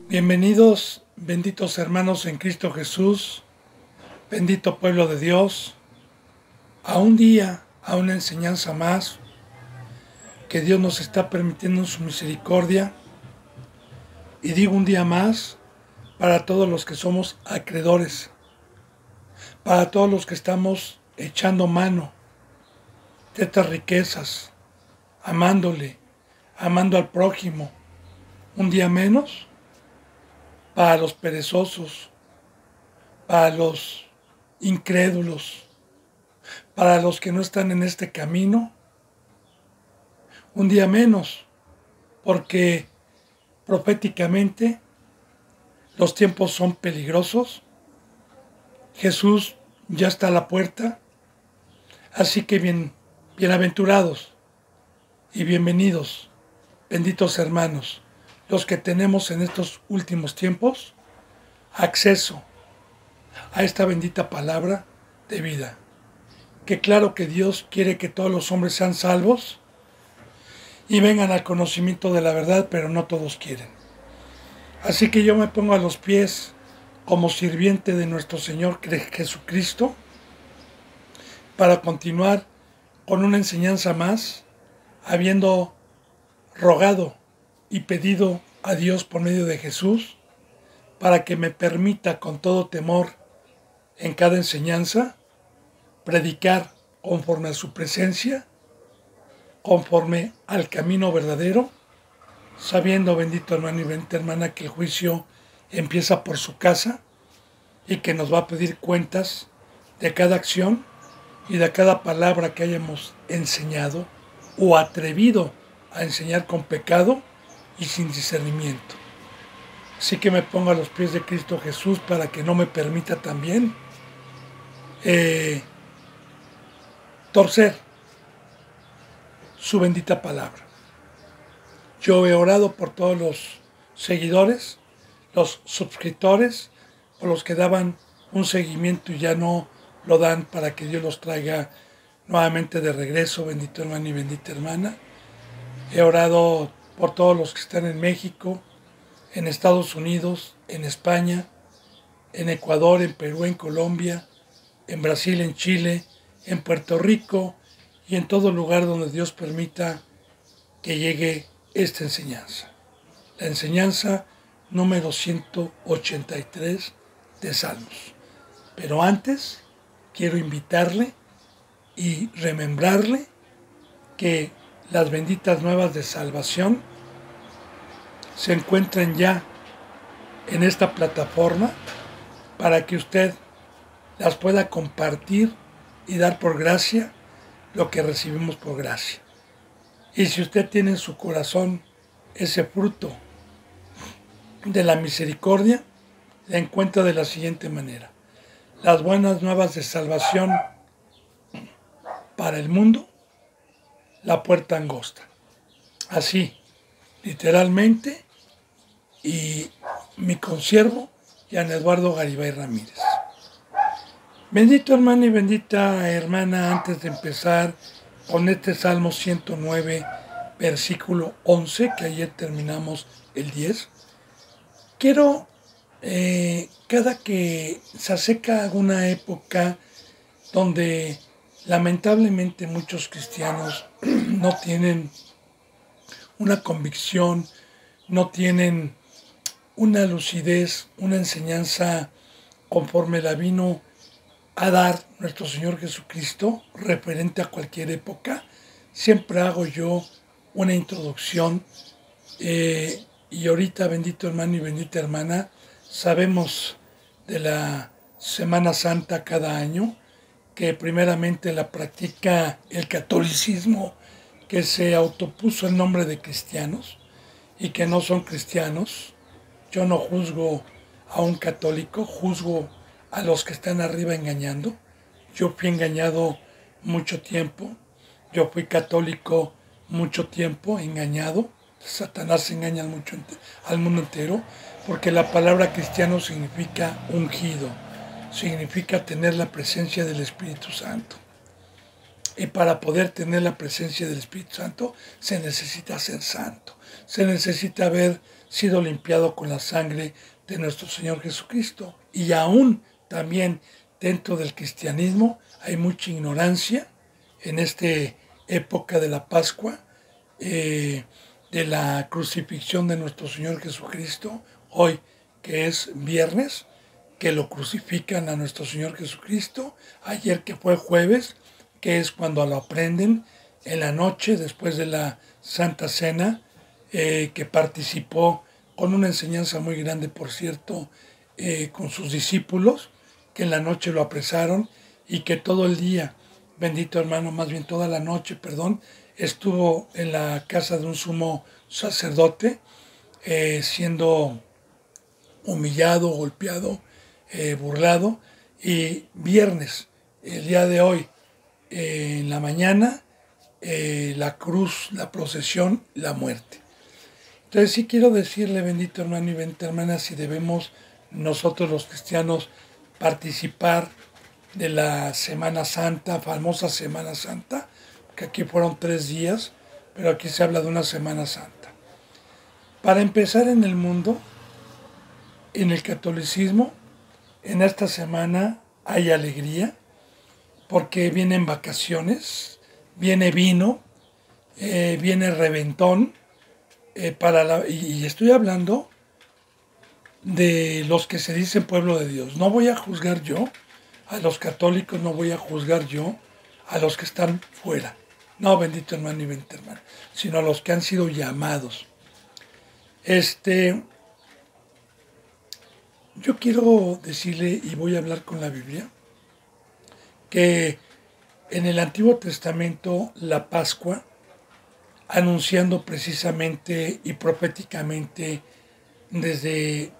Bienvenidos, benditos hermanos en Cristo Jesús, bendito pueblo de Dios, a un día, a una enseñanza más que Dios nos está permitiendo en su misericordia. Y digo un día más para todos los que somos acreedores, para todos los que estamos echando mano de estas riquezas, amándole, amando al prójimo. Un día menos para los perezosos, para los incrédulos, para los que no están en este camino. Un día menos, porque proféticamente los tiempos son peligrosos. Jesús ya está a la puerta, así que bienaventurados y bienvenidos, benditos hermanos, los que tenemos en estos últimos tiempos acceso a esta bendita palabra de vida. Que claro que Dios quiere que todos los hombres sean salvos y vengan al conocimiento de la verdad, pero no todos quieren. Así que yo me pongo a los pies como sirviente de nuestro Señor Jesucristo para continuar con una enseñanza más, habiendo rogado y pedido a Dios por medio de Jesús para que me permita con todo temor en cada enseñanza predicar conforme a su presencia, conforme al camino verdadero, sabiendo, bendito hermano y bendita hermana, que el juicio empieza por su casa y que nos va a pedir cuentas de cada acción y de cada palabra que hayamos enseñado o atrevido a enseñar con pecado y sin discernimiento. Así que me pongo a los pies de Cristo Jesús para que no me permita también torcer su bendita palabra. Yo he orado por todos los seguidores, los suscriptores, por los que daban un seguimiento y ya no lo dan, para que Dios los traiga nuevamente de regreso, bendito hermano y bendita hermana. He orado por todos los que están en México, en Estados Unidos, en España, en Ecuador, en Perú, en Colombia, en Brasil, en Chile, en Puerto Rico y en todo lugar donde Dios permita que llegue esta enseñanza. La enseñanza número 183 de Salmos. Pero antes quiero invitarle y remembrarle que las benditas nuevas de salvación se encuentran ya en esta plataforma para que usted las pueda compartir y dar por gracia lo que recibimos por gracia. Y si usted tiene en su corazón ese fruto de la misericordia, la encuentra de la siguiente manera: las buenas nuevas de salvación para el mundo, la puerta angosta. Así, literalmente, y mi consiervo, Jan Eduardo Garibay Ramírez. Bendito hermano y bendita hermana, antes de empezar con este Salmo 109, versículo 11, que ayer terminamos el 10, quiero, cada que se acerca alguna época donde lamentablemente muchos cristianos no tienen una convicción, no tienen una lucidez, una enseñanza conforme la vino a dar nuestro Señor Jesucristo, referente a cualquier época, siempre hago yo una introducción. Y ahorita, bendito hermano y bendita hermana, sabemos de la Semana Santa cada año, que primeramente la practica el catolicismo, que se autopuso el nombre de cristianos y que no son cristianos. Yo no juzgo a un católico, juzgo a los que están arriba engañando. Yo fui engañado mucho tiempo, yo fui católico mucho tiempo, engañado. Satanás engaña al mundo entero, porque la palabra cristiano significa ungido, significa tener la presencia del Espíritu Santo. Y para poder tener la presencia del Espíritu Santo se necesita ser santo. Se necesita haber sido limpiado con la sangre de nuestro Señor Jesucristo. Y aún también dentro del cristianismo hay mucha ignorancia en esta época de la Pascua, de la crucifixión de nuestro Señor Jesucristo, hoy que es viernes, que lo crucifican a nuestro Señor Jesucristo, ayer que fue jueves, que es cuando lo aprenden en la noche después de la Santa Cena, que participó con una enseñanza muy grande, por cierto, con sus discípulos, que en la noche lo apresaron y que todo el día, bendito hermano, más bien toda la noche, perdón, estuvo en la casa de un sumo sacerdote, siendo humillado, golpeado, burlado. Y viernes, el día de hoy, en la mañana, la cruz, la procesión, la muerte. Entonces sí quiero decirle, bendito hermano y bendita hermana, si debemos nosotros los cristianos participar de la Semana Santa, famosa Semana Santa, que aquí fueron 3 días, pero aquí se habla de una Semana Santa. Para empezar, en el mundo, en el catolicismo, en esta semana hay alegría, porque vienen vacaciones, viene vino, viene reventón, y estoy hablando de los que se dicen pueblo de Dios. No voy a juzgar yo a los católicos, no voy a juzgar yo a los que están fuera. No, bendito hermano y bendita hermana, sino a los que han sido llamados. Yo quiero decirle, y voy a hablar con la Biblia, que en el Antiguo Testamento la Pascua, anunciando precisamente y proféticamente desde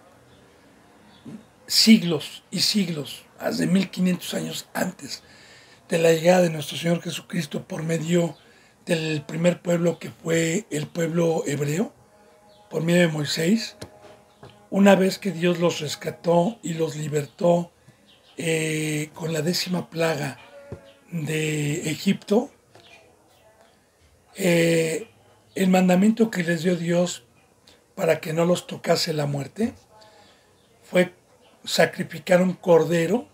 siglos y siglos, hace 1500 años antes de la llegada de nuestro Señor Jesucristo por medio del primer pueblo que fue el pueblo hebreo, por medio de Moisés, una vez que Dios los rescató y los libertó con la 10ª plaga de Egipto, el mandamiento que les dio Dios para que no los tocase la muerte fue sacrificar un cordero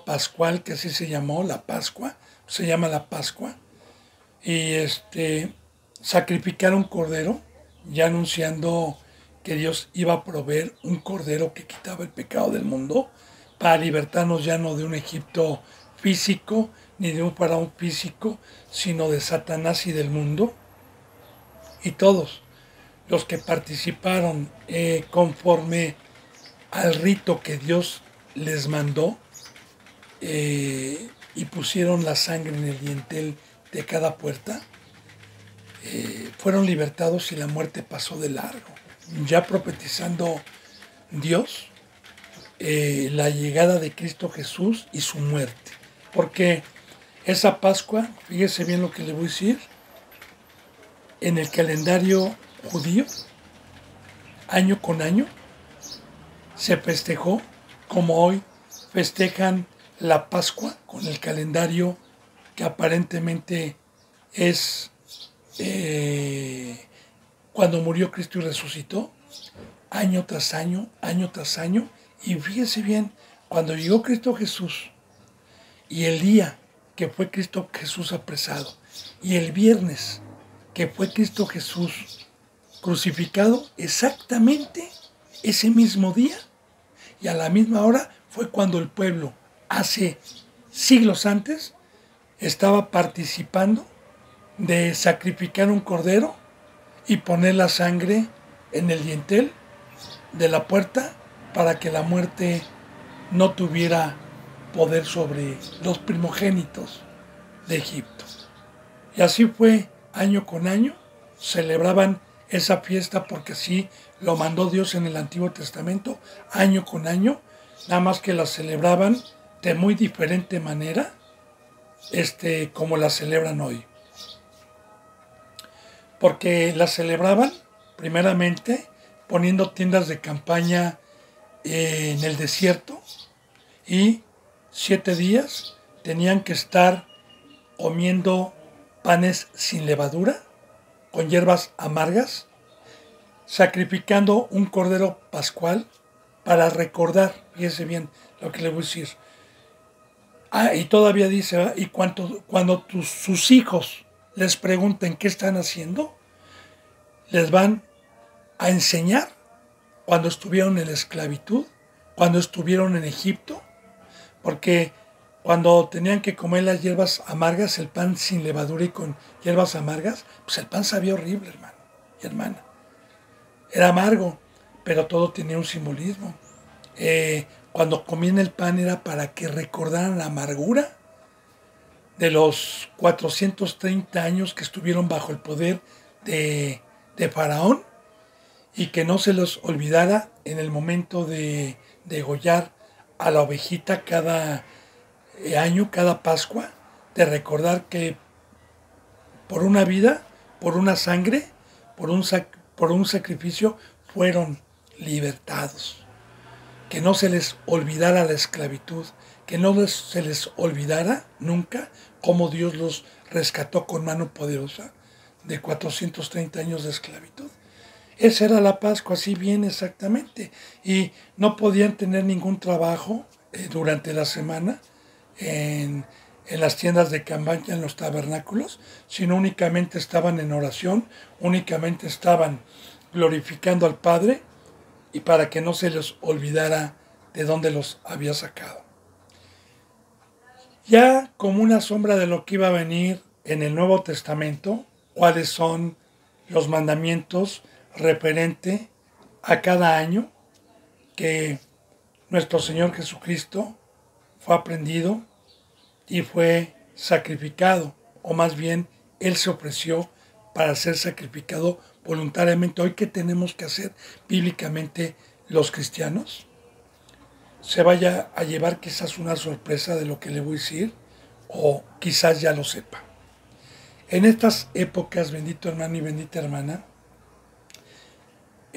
pascual, que así se llamó, la Pascua, se llama la Pascua, y sacrificar un cordero, ya anunciando que Dios iba a proveer un cordero que quitaba el pecado del mundo, para libertarnos ya no de un Egipto físico, ni de un faraón físico, sino de Satanás y del mundo. Y todos los que participaron conforme al rito que Dios les mandó, y pusieron la sangre en el dintel de cada puerta, fueron libertados y la muerte pasó de largo, ya profetizando Dios la llegada de Cristo Jesús y su muerte. Porque esa Pascua, fíjese bien lo que le voy a decir, en el calendario judío, año con año, se festejó como hoy festejan la Pascua con el calendario que aparentemente es cuando murió Cristo y resucitó, año tras año, año tras año. Y fíjese bien, cuando llegó Cristo Jesús y el día que fue Cristo Jesús apresado y el viernes que fue Cristo Jesús crucificado, exactamente ese mismo día y a la misma hora fue cuando el pueblo, hace siglos antes, estaba participando de sacrificar un cordero y poner la sangre en el dintel de la puerta para que la muerte no tuviera poder sobre los primogénitos de Egipto. Y así fue año con año, celebraban esa fiesta porque así lo mandó Dios en el Antiguo Testamento, año con año, nada más que la celebraban de muy diferente manera, como la celebran hoy. Porque la celebraban primeramente poniendo tiendas de campaña en el desierto y 7 días tenían que estar comiendo panes sin levadura, con hierbas amargas, sacrificando un cordero pascual para recordar, fíjese bien lo que le voy a decir. Y todavía dice, ¿verdad? Y cuando sus hijos les pregunten qué están haciendo, les van a enseñar cuando estuvieron en la esclavitud, cuando estuvieron en Egipto, porque cuando tenían que comer las hierbas amargas, el pan sin levadura y con hierbas amargas, pues el pan sabía horrible, hermano y hermana. Era amargo, pero todo tenía un simbolismo. Cuando comían el pan era para que recordaran la amargura de los 430 años que estuvieron bajo el poder de Faraón, y que no se los olvidara en el momento de degollar a la ovejita cada año, cada Pascua, de recordar que por una vida, por una sangre, por un sacrificio, fueron libertados. Que no se les olvidara la esclavitud, que no se les olvidara nunca cómo Dios los rescató con mano poderosa de 430 años de esclavitud. Esa era la Pascua, así bien exactamente. Y no podían tener ningún trabajo durante la semana en las tiendas de campaña, en los tabernáculos, sino únicamente estaban en oración, únicamente estaban glorificando al Padre, y para que no se les olvidara de dónde los había sacado. Ya como una sombra de lo que iba a venir en el Nuevo Testamento, cuáles son los mandamientos referente a cada año que nuestro Señor Jesucristo fue aprendido y fue sacrificado, o más bien Él se ofreció para ser sacrificado voluntariamente. Hoy, ¿qué tenemos que hacer bíblicamente los cristianos? Se vaya a llevar quizás una sorpresa de lo que le voy a decir, o quizás ya lo sepa. En estas épocas, bendito hermano y bendita hermana,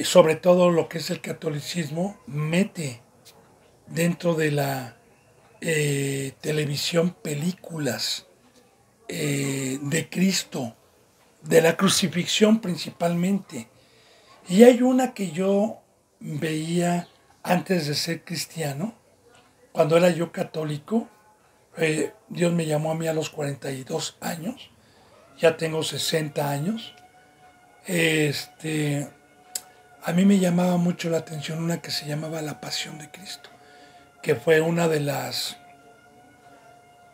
sobre todo lo que es el catolicismo, mete dentro de la televisión películas de Cristo, de la crucifixión principalmente. Y hay una que yo veía antes de ser cristiano, cuando era yo católico. Dios me llamó a mí a los 42 años, ya tengo 60 años. A mí me llamaba mucho la atención una que se llamaba La Pasión de Cristo, que fue una de las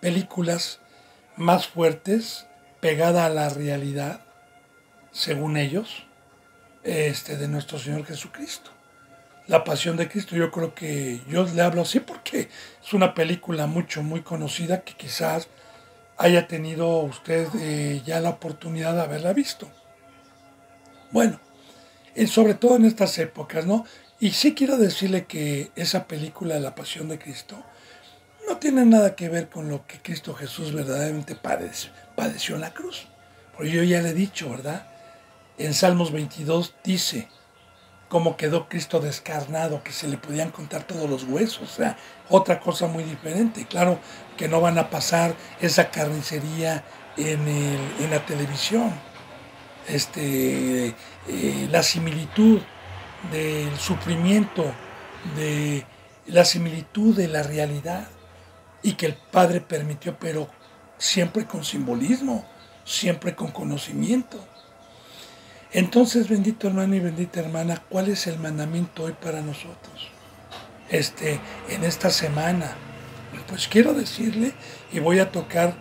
películas más fuertes, pegada a la realidad, según ellos, de nuestro Señor Jesucristo. La Pasión de Cristo, yo creo que yo le hablo así porque es una película muy conocida, que quizás haya tenido usted ya la oportunidad de haberla visto. Bueno, sobre todo en estas épocas, ¿no? Y sí quiero decirle que esa película, La Pasión de Cristo, no tiene nada que ver con lo que Cristo Jesús verdaderamente padeció en la cruz. Porque yo ya le he dicho, ¿verdad? En Salmos 22 dice cómo quedó Cristo descarnado, que se le podían contar todos los huesos. O sea, otra cosa muy diferente. Claro que no van a pasar esa carnicería en la televisión. La similitud del sufrimiento, de la similitud de la realidad, y que el Padre permitió, pero siempre con simbolismo, siempre con conocimiento. Entonces, bendito hermano y bendita hermana, ¿cuál es el mandamiento hoy para nosotros? En esta semana, pues quiero decirle, y voy a tocar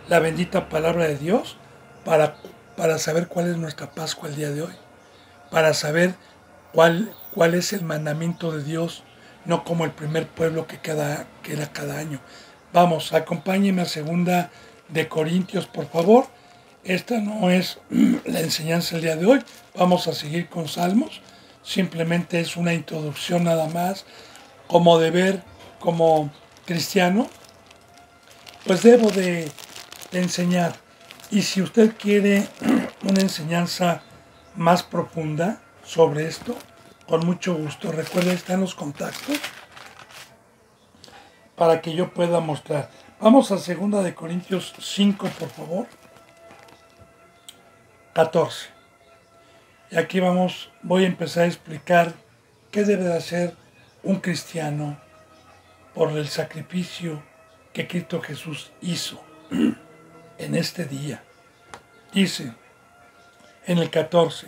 la bendita palabra de Dios para saber cuál es nuestra Pascua el día de hoy, para saber cuál es el mandamiento de Dios, no como el primer pueblo que era cada año. Vamos, acompáñenme a 2 de Corintios, por favor. Esta no es la enseñanza del día de hoy. Vamos a seguir con Salmos. Simplemente es una introducción nada más, como deber, como cristiano, pues debo de enseñar. Y si usted quiere una enseñanza más profunda sobre esto, con mucho gusto. Recuerde, están los contactos para que yo pueda mostrar. Vamos a 2 Corintios 5, por favor. 14. Y aquí voy a empezar a explicar qué debe de hacer un cristiano por el sacrificio que Cristo Jesús hizo en este día. Dice en el 14,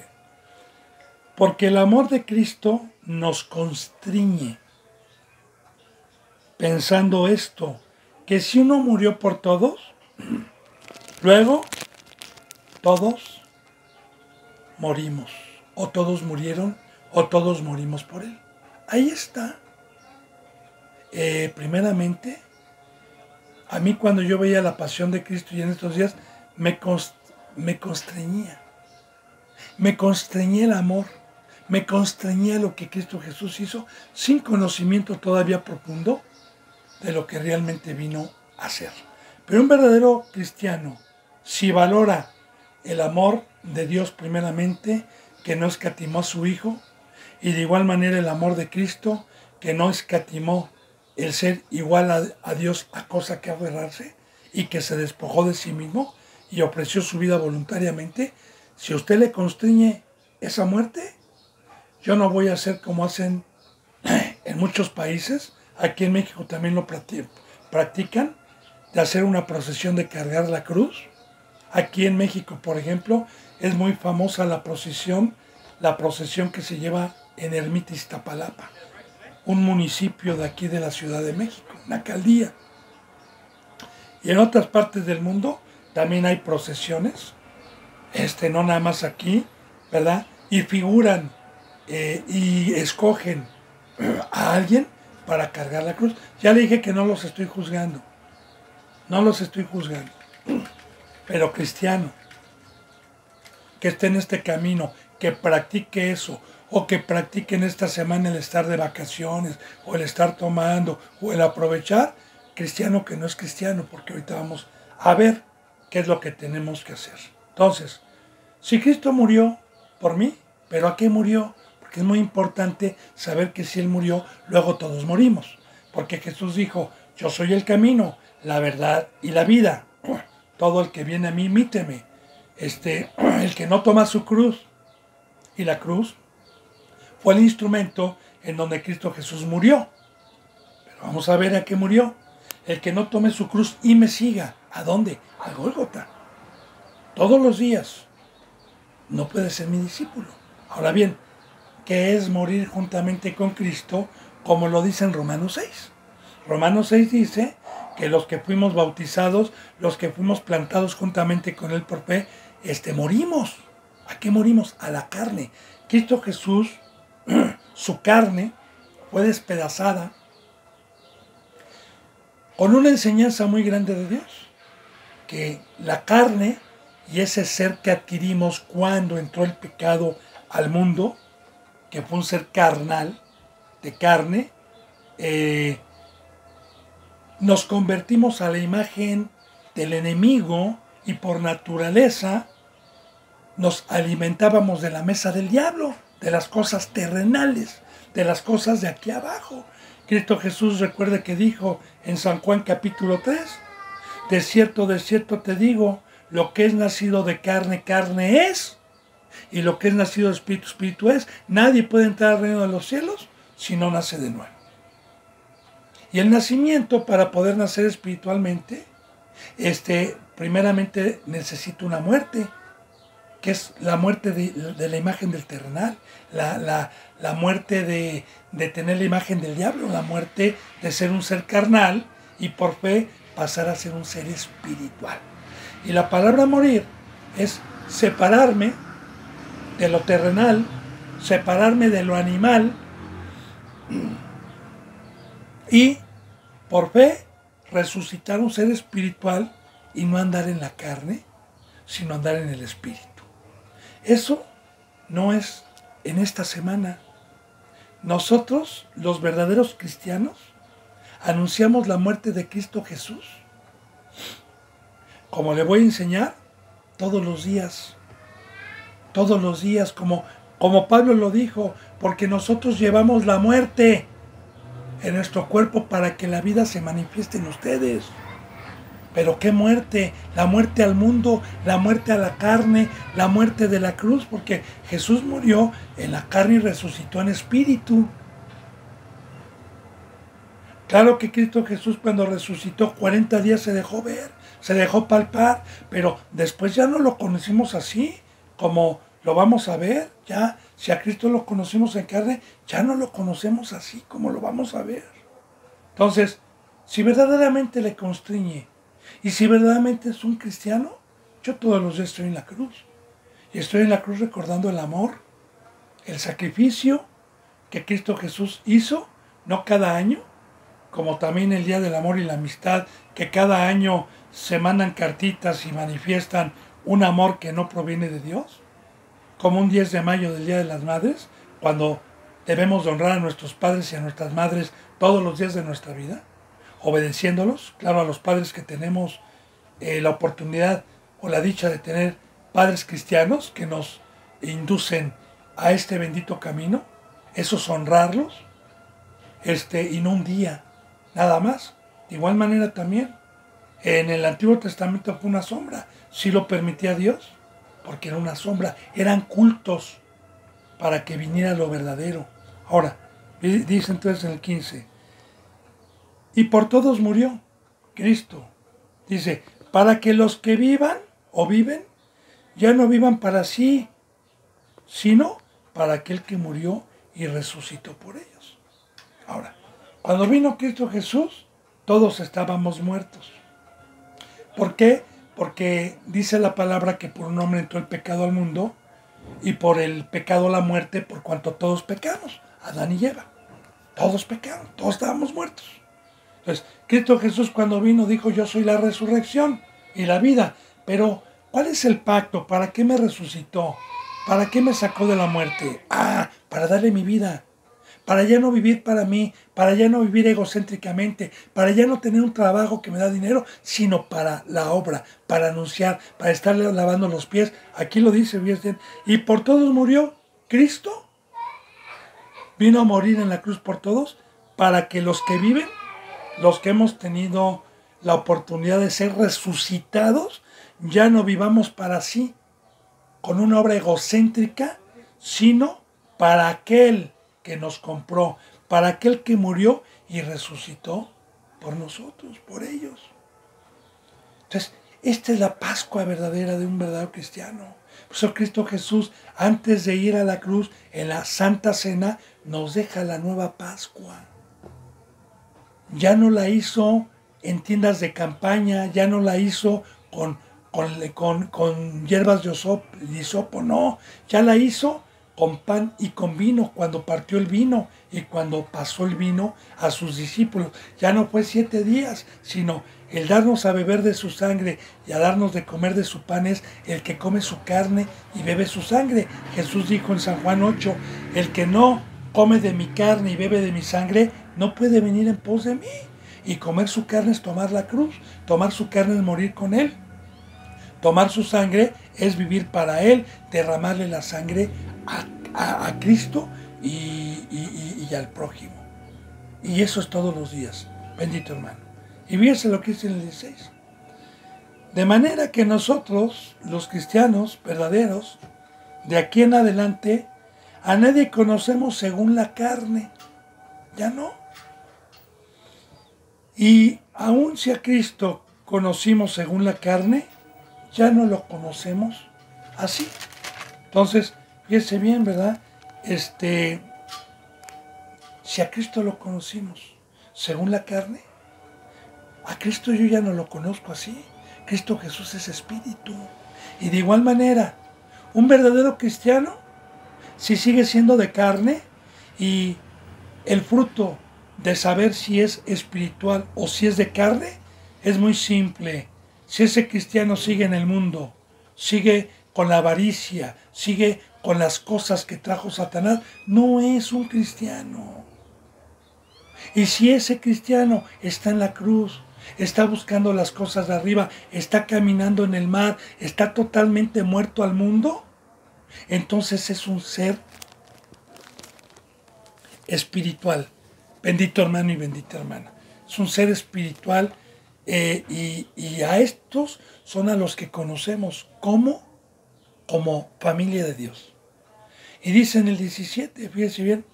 porque el amor de Cristo nos constriñe, pensando esto, que si uno murió por todos, luego todos morimos, o todos murieron, o todos morimos por él. Ahí está. Primeramente, a mí cuando yo veía la pasión de Cristo y en estos días me constreñía el amor, me constreñía lo que Cristo Jesús hizo sin conocimiento todavía profundo de lo que realmente vino a hacer. Pero un verdadero cristiano, si valora el amor de Dios primeramente, que no escatimó a su Hijo, y de igual manera el amor de Cristo, que no escatimó el ser igual a Dios a cosa que aferrarse, y que se despojó de sí mismo y ofreció su vida voluntariamente, si a usted le constriñe esa muerte, yo no voy a hacer como hacen en muchos países, aquí en México también lo practican, de hacer una procesión de cargar la cruz. Aquí en México, por ejemplo, es muy famosa la procesión que se lleva en Ermita Iztapalapa, un municipio de aquí de la Ciudad de México, una alcaldía. Y en otras partes del mundo también hay procesiones, no nada más aquí, ¿verdad? Y figuran y escogen a alguien para cargar la cruz. Ya le dije que no los estoy juzgando, pero cristiano, que esté en este camino, que practique eso, o que practique en esta semana el estar de vacaciones, o el estar tomando, o el aprovechar, cristiano que no es cristiano, porque ahorita vamos a ver qué es lo que tenemos que hacer. Entonces, si Cristo murió por mí, ¿pero a qué murió? Porque es muy importante saber que si Él murió, luego todos morimos. Porque Jesús dijo, yo soy el camino, la verdad y la vida. Todo el que viene a mí, imíteme. El que no toma su cruz. Y la cruz fue el instrumento en donde Cristo Jesús murió. Pero vamos a ver a qué murió. El que no tome su cruz y me siga. ¿A dónde? A Gólgota. Todos los días. No puede ser mi discípulo. Ahora bien, ¿qué es morir juntamente con Cristo? Como lo dice en Romanos 6. Romanos 6 dice que los que fuimos bautizados, los que fuimos plantados juntamente con Él por fe, morimos. ¿A qué morimos? A la carne. Cristo Jesús, su carne fue despedazada con una enseñanza muy grande de Dios. Que la carne y ese ser que adquirimos cuando entró el pecado al mundo, que fue un ser carnal, de carne, nos convertimos a la imagen del enemigo y por naturaleza nos alimentábamos de la mesa del diablo, de las cosas terrenales, de las cosas de aquí abajo. Cristo Jesús, recuerda que dijo en San Juan capítulo 3, de cierto te digo, lo que es nacido de carne, carne es, y lo que es nacido de espíritu, espíritu es. Nadie puede entrar al reino de los cielos si no nace de nuevo. Y el nacimiento, para poder nacer espiritualmente, primeramente necesita una muerte, que es la muerte de la imagen del terrenal, la muerte de tener la imagen del diablo, la muerte de ser un ser carnal y por fe pasar a ser un ser espiritual. Y la palabra morir es separarme de lo terrenal, separarme de lo animal y por fe resucitar un ser espiritual y no andar en la carne, sino andar en el espíritu. Eso no es en esta semana. Nosotros, los verdaderos cristianos, anunciamos la muerte de Cristo Jesús, como le voy a enseñar, todos los días, como Pablo lo dijo, porque nosotros llevamos la muerte en nuestro cuerpo para que la vida se manifieste en ustedes. Pero qué muerte, la muerte al mundo, la muerte a la carne, la muerte de la cruz, porque Jesús murió en la carne y resucitó en espíritu. Claro que Cristo Jesús cuando resucitó 40 días se dejó ver, se dejó palpar, pero después ya no lo conocimos así, como lo vamos a ver. Ya, si a Cristo lo conocimos en carne, ya no lo conocemos así como lo vamos a ver. Entonces, si verdaderamente le constriñe y si verdaderamente es un cristiano, yo todos los días estoy en la cruz. Y estoy en la cruz recordando el amor, el sacrificio que Cristo Jesús hizo, no cada año, como también el Día del Amor y la Amistad, que cada año se mandan cartitas y manifiestan un amor que no proviene de Dios, como un 10 de mayo del Día de las Madres, cuando debemos de honrar a nuestros padres y a nuestras madres todos los días de nuestra vida, obedeciéndolos, claro, a los padres que tenemos la oportunidad o la dicha de tener padres cristianos que nos inducen a este bendito camino, eso es honrarlos, y no un día, nada más. De igual manera también, en el Antiguo Testamento fue una sombra, sí lo permitía Dios, porque era una sombra, eran cultos para que viniera lo verdadero. Ahora, dice entonces en el 15, y por todos murió Cristo. Dice, para que los que vivan o viven, ya no vivan para sí, sino para aquel que murió y resucitó por ellos. Ahora, cuando vino Cristo Jesús, todos estábamos muertos. ¿Por qué? Porque dice la palabra que por un hombre entró el pecado al mundo y por el pecado la muerte, por cuanto todos pecamos, Adán y Eva. Todos pecaron, todos estábamos muertos. Entonces, Cristo Jesús cuando vino dijo, yo soy la resurrección y la vida. Pero, ¿cuál es el pacto? ¿Para qué me resucitó? ¿Para qué me sacó de la muerte? Para darle mi vida. Para ya no vivir para mí, para ya no vivir egocéntricamente, para ya no tener un trabajo que me da dinero, sino para la obra, para anunciar, para estarle lavando los pies. Aquí lo dice bien. Y por todos murió Cristo. Vino a morir en la cruz por todos, para que los que viven, los que hemos tenido la oportunidad de ser resucitados, ya no vivamos para sí, con una obra egocéntrica, sino para aquel que nos compró, para aquel que murió y resucitó por nosotros, por ellos. Entonces, esta es la Pascua verdadera de un verdadero cristiano. Por eso Cristo Jesús, antes de ir a la cruz, en la Santa Cena, nos deja la nueva Pascua. Ya no la hizo en tiendas de campaña, ya no la hizo con hierbas de hisopo, no, ya la hizo con pan y con vino, cuando partió el vino y cuando pasó el vino a sus discípulos. Ya no fue 7 días, sino el darnos a beber de su sangre y a darnos de comer de su pan es el que come su carne y bebe su sangre. Jesús dijo en San Juan 8, el que no come de mi carne y bebe de mi sangre, no puede venir en pos de mí. Y comer su carne es tomar la cruz, tomar su carne es morir con él. Tomar su sangre es vivir para él, derramarle la sangre a Cristo y al prójimo. Y eso es todos los días, bendito hermano. Y fíjense lo que dice en el 16. De manera que nosotros, los cristianos verdaderos, de aquí en adelante, a nadie conocemos según la carne. Ya no. Y aun si a Cristo conocimos según la carne, ya no lo conocemos así. Entonces, fíjese bien, ¿verdad? Si a Cristo lo conocimos según la carne, a Cristo yo ya no lo conozco así. Cristo Jesús es espíritu. Y de igual manera, un verdadero cristiano, si sigue siendo de carne, y el fruto de saber si es espiritual o si es de carne, es muy simple. Si ese cristiano sigue en el mundo, sigue con la avaricia, sigue con las cosas que trajo Satanás, no es un cristiano. Y si ese cristiano está en la cruz, está buscando las cosas de arriba, está caminando en el mar, está totalmente muerto al mundo, entonces es un ser espiritual. Bendito hermano y bendita hermana. Es un ser espiritual Y a estos son a los que conocemos como familia de Dios. Y dice en el 17, fíjese bien,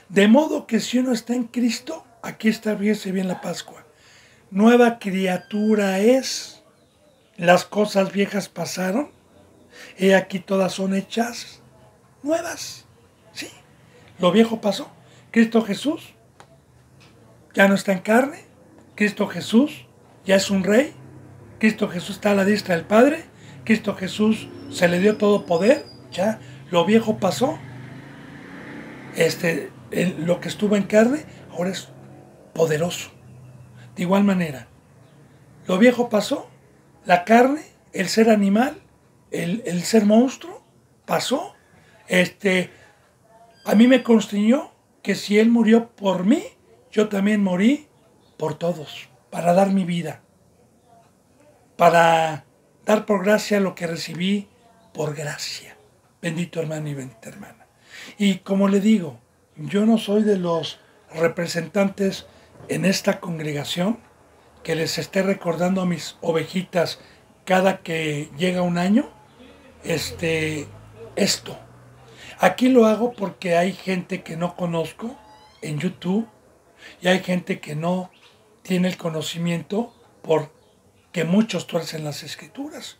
de modo que si uno está en Cristo, aquí está, fíjese bien la Pascua, nueva criatura es, las cosas viejas pasaron, y aquí todas son hechas nuevas. Sí, lo viejo pasó. Cristo Jesús ya no está en carne. Cristo Jesús ya es un rey. Cristo Jesús está a la diestra del Padre. Cristo Jesús se le dio todo poder. Ya lo viejo pasó. Lo que estuvo en carne ahora es poderoso. De igual manera, lo viejo pasó. La carne, el ser animal, el ser monstruo pasó. A mí me constriñó que si Él murió por mí, yo también morí por todos, para dar mi vida, para dar por gracia lo que recibí por gracia. Bendito hermano y bendita hermana. Y como le digo, yo no soy de los representantes en esta congregación que les esté recordando a mis ovejitas cada que llega un año esto. Aquí lo hago porque hay gente que no conozco en YouTube y hay gente que no tiene el conocimiento porque muchos tuercen las escrituras.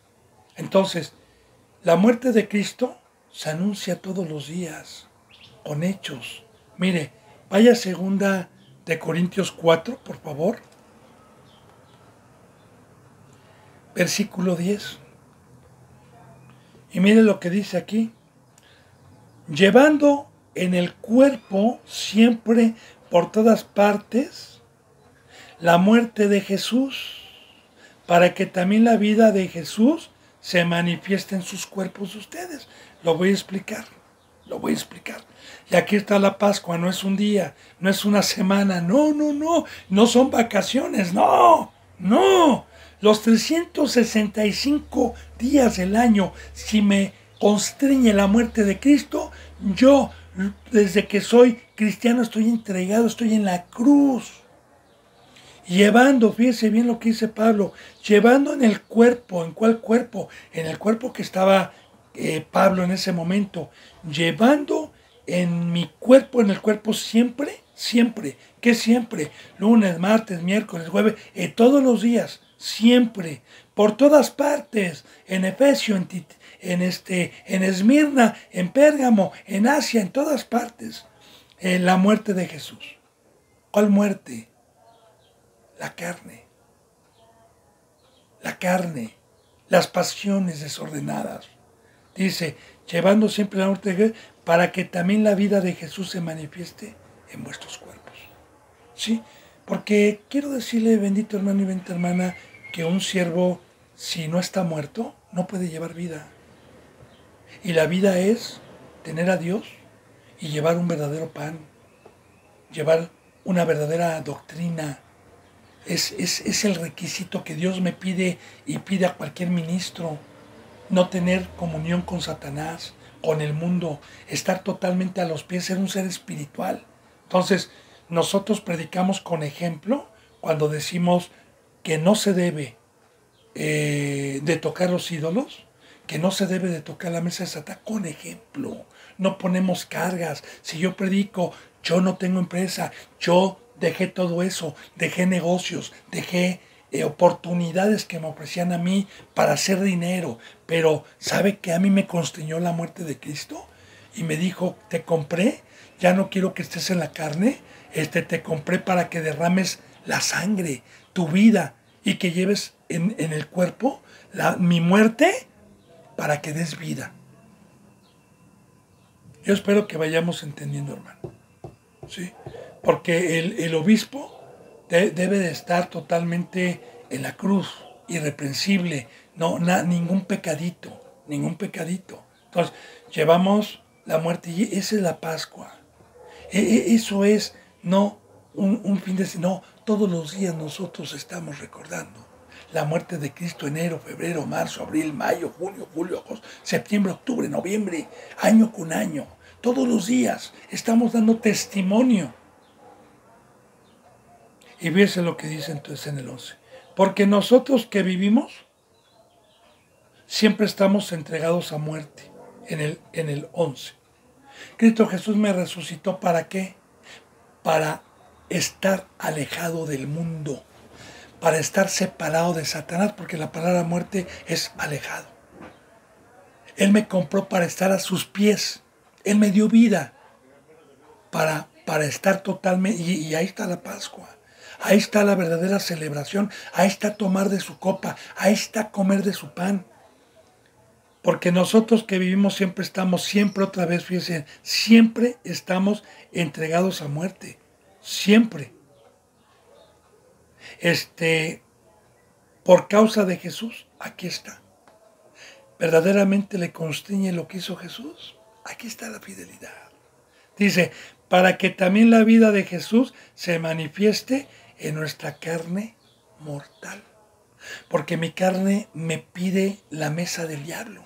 Entonces, la muerte de Cristo se anuncia todos los días con hechos. Mire, vaya a 2 Corintios 4, por favor. Versículo 10. Y mire lo que dice aquí. Llevando en el cuerpo siempre por todas partes la muerte de Jesús, para que también la vida de Jesús se manifieste en sus cuerpos de ustedes. Lo voy a explicar. Y aquí está la Pascua, no es un día, no es una semana, no son vacaciones, no. Los 365 días del año, si me constriñe la muerte de Cristo, yo desde que soy cristiano estoy entregado, estoy en la cruz. Llevando, fíjese bien lo que dice Pablo, llevando en el cuerpo. ¿En cuál cuerpo? En el cuerpo que estaba Pablo en ese momento, llevando en mi cuerpo, en el cuerpo siempre, ¿qué siempre? Lunes, martes, miércoles, jueves, todos los días, siempre, por todas partes, en Efesio, en Esmirna, en Pérgamo, en Asia, en todas partes, la muerte de Jesús. ¿Cuál muerte? La carne, las pasiones desordenadas. Dice, llevando siempre la muerte de Jesús, para que también la vida de Jesús se manifieste en vuestros cuerpos. ¿Sí? Porque quiero decirle, bendito hermano y bendita hermana, que un siervo, si no está muerto, no puede llevar vida. Y la vida es tener a Dios y llevar un verdadero pan, llevar una verdadera doctrina. Es el requisito que Dios me pide y pide a cualquier ministro. No tener comunión con Satanás, con el mundo, estar totalmente a los pies, ser un ser espiritual. Entonces, nosotros predicamos con ejemplo cuando decimos que no se debe de tocar los ídolos, que no se debe de tocar la mesa de Satán, con ejemplo. No ponemos cargas. Si yo predico, yo no tengo empresa, yo dejé todo eso, dejé negocios, dejé oportunidades que me ofrecían a mí para hacer dinero, pero ¿sabe que a mí me constriñó la muerte de Cristo? Y me dijo, te compré, ya no quiero que estés en la carne, te compré para que derrames la sangre, tu vida, y que lleves en el cuerpo mi muerte para que des vida. Yo espero que vayamos entendiendo, hermano, ¿sí? Porque el obispo debe de estar totalmente en la cruz, irreprensible, ningún pecadito. Entonces, llevamos la muerte y esa es la Pascua. Eso es, no un fin de semana, no, todos los días nosotros estamos recordando la muerte de Cristo, enero, febrero, marzo, abril, mayo, junio, julio, agosto, septiembre, octubre, noviembre, año con año. Todos los días estamos dando testimonio. Y fíjese lo que dice entonces en el 11. Porque nosotros que vivimos, siempre estamos entregados a muerte, en el 11. Cristo Jesús me resucitó, ¿para qué? Para estar alejado del mundo, para estar separado de Satanás, porque la palabra muerte es alejado. Él me compró para estar a sus pies. Él me dio vida para estar totalmente, y ahí está la Pascua. Ahí está la verdadera celebración. Ahí está tomar de su copa. Ahí está comer de su pan. Porque nosotros que vivimos siempre estamos, siempre otra vez, fíjense, siempre estamos entregados a muerte. Siempre. Por causa de Jesús, aquí está. ¿Verdaderamente le constriñe lo que hizo Jesús? Aquí está la fidelidad. Dice, para que también la vida de Jesús se manifieste en nuestra carne mortal. Porque mi carne me pide la mesa del diablo.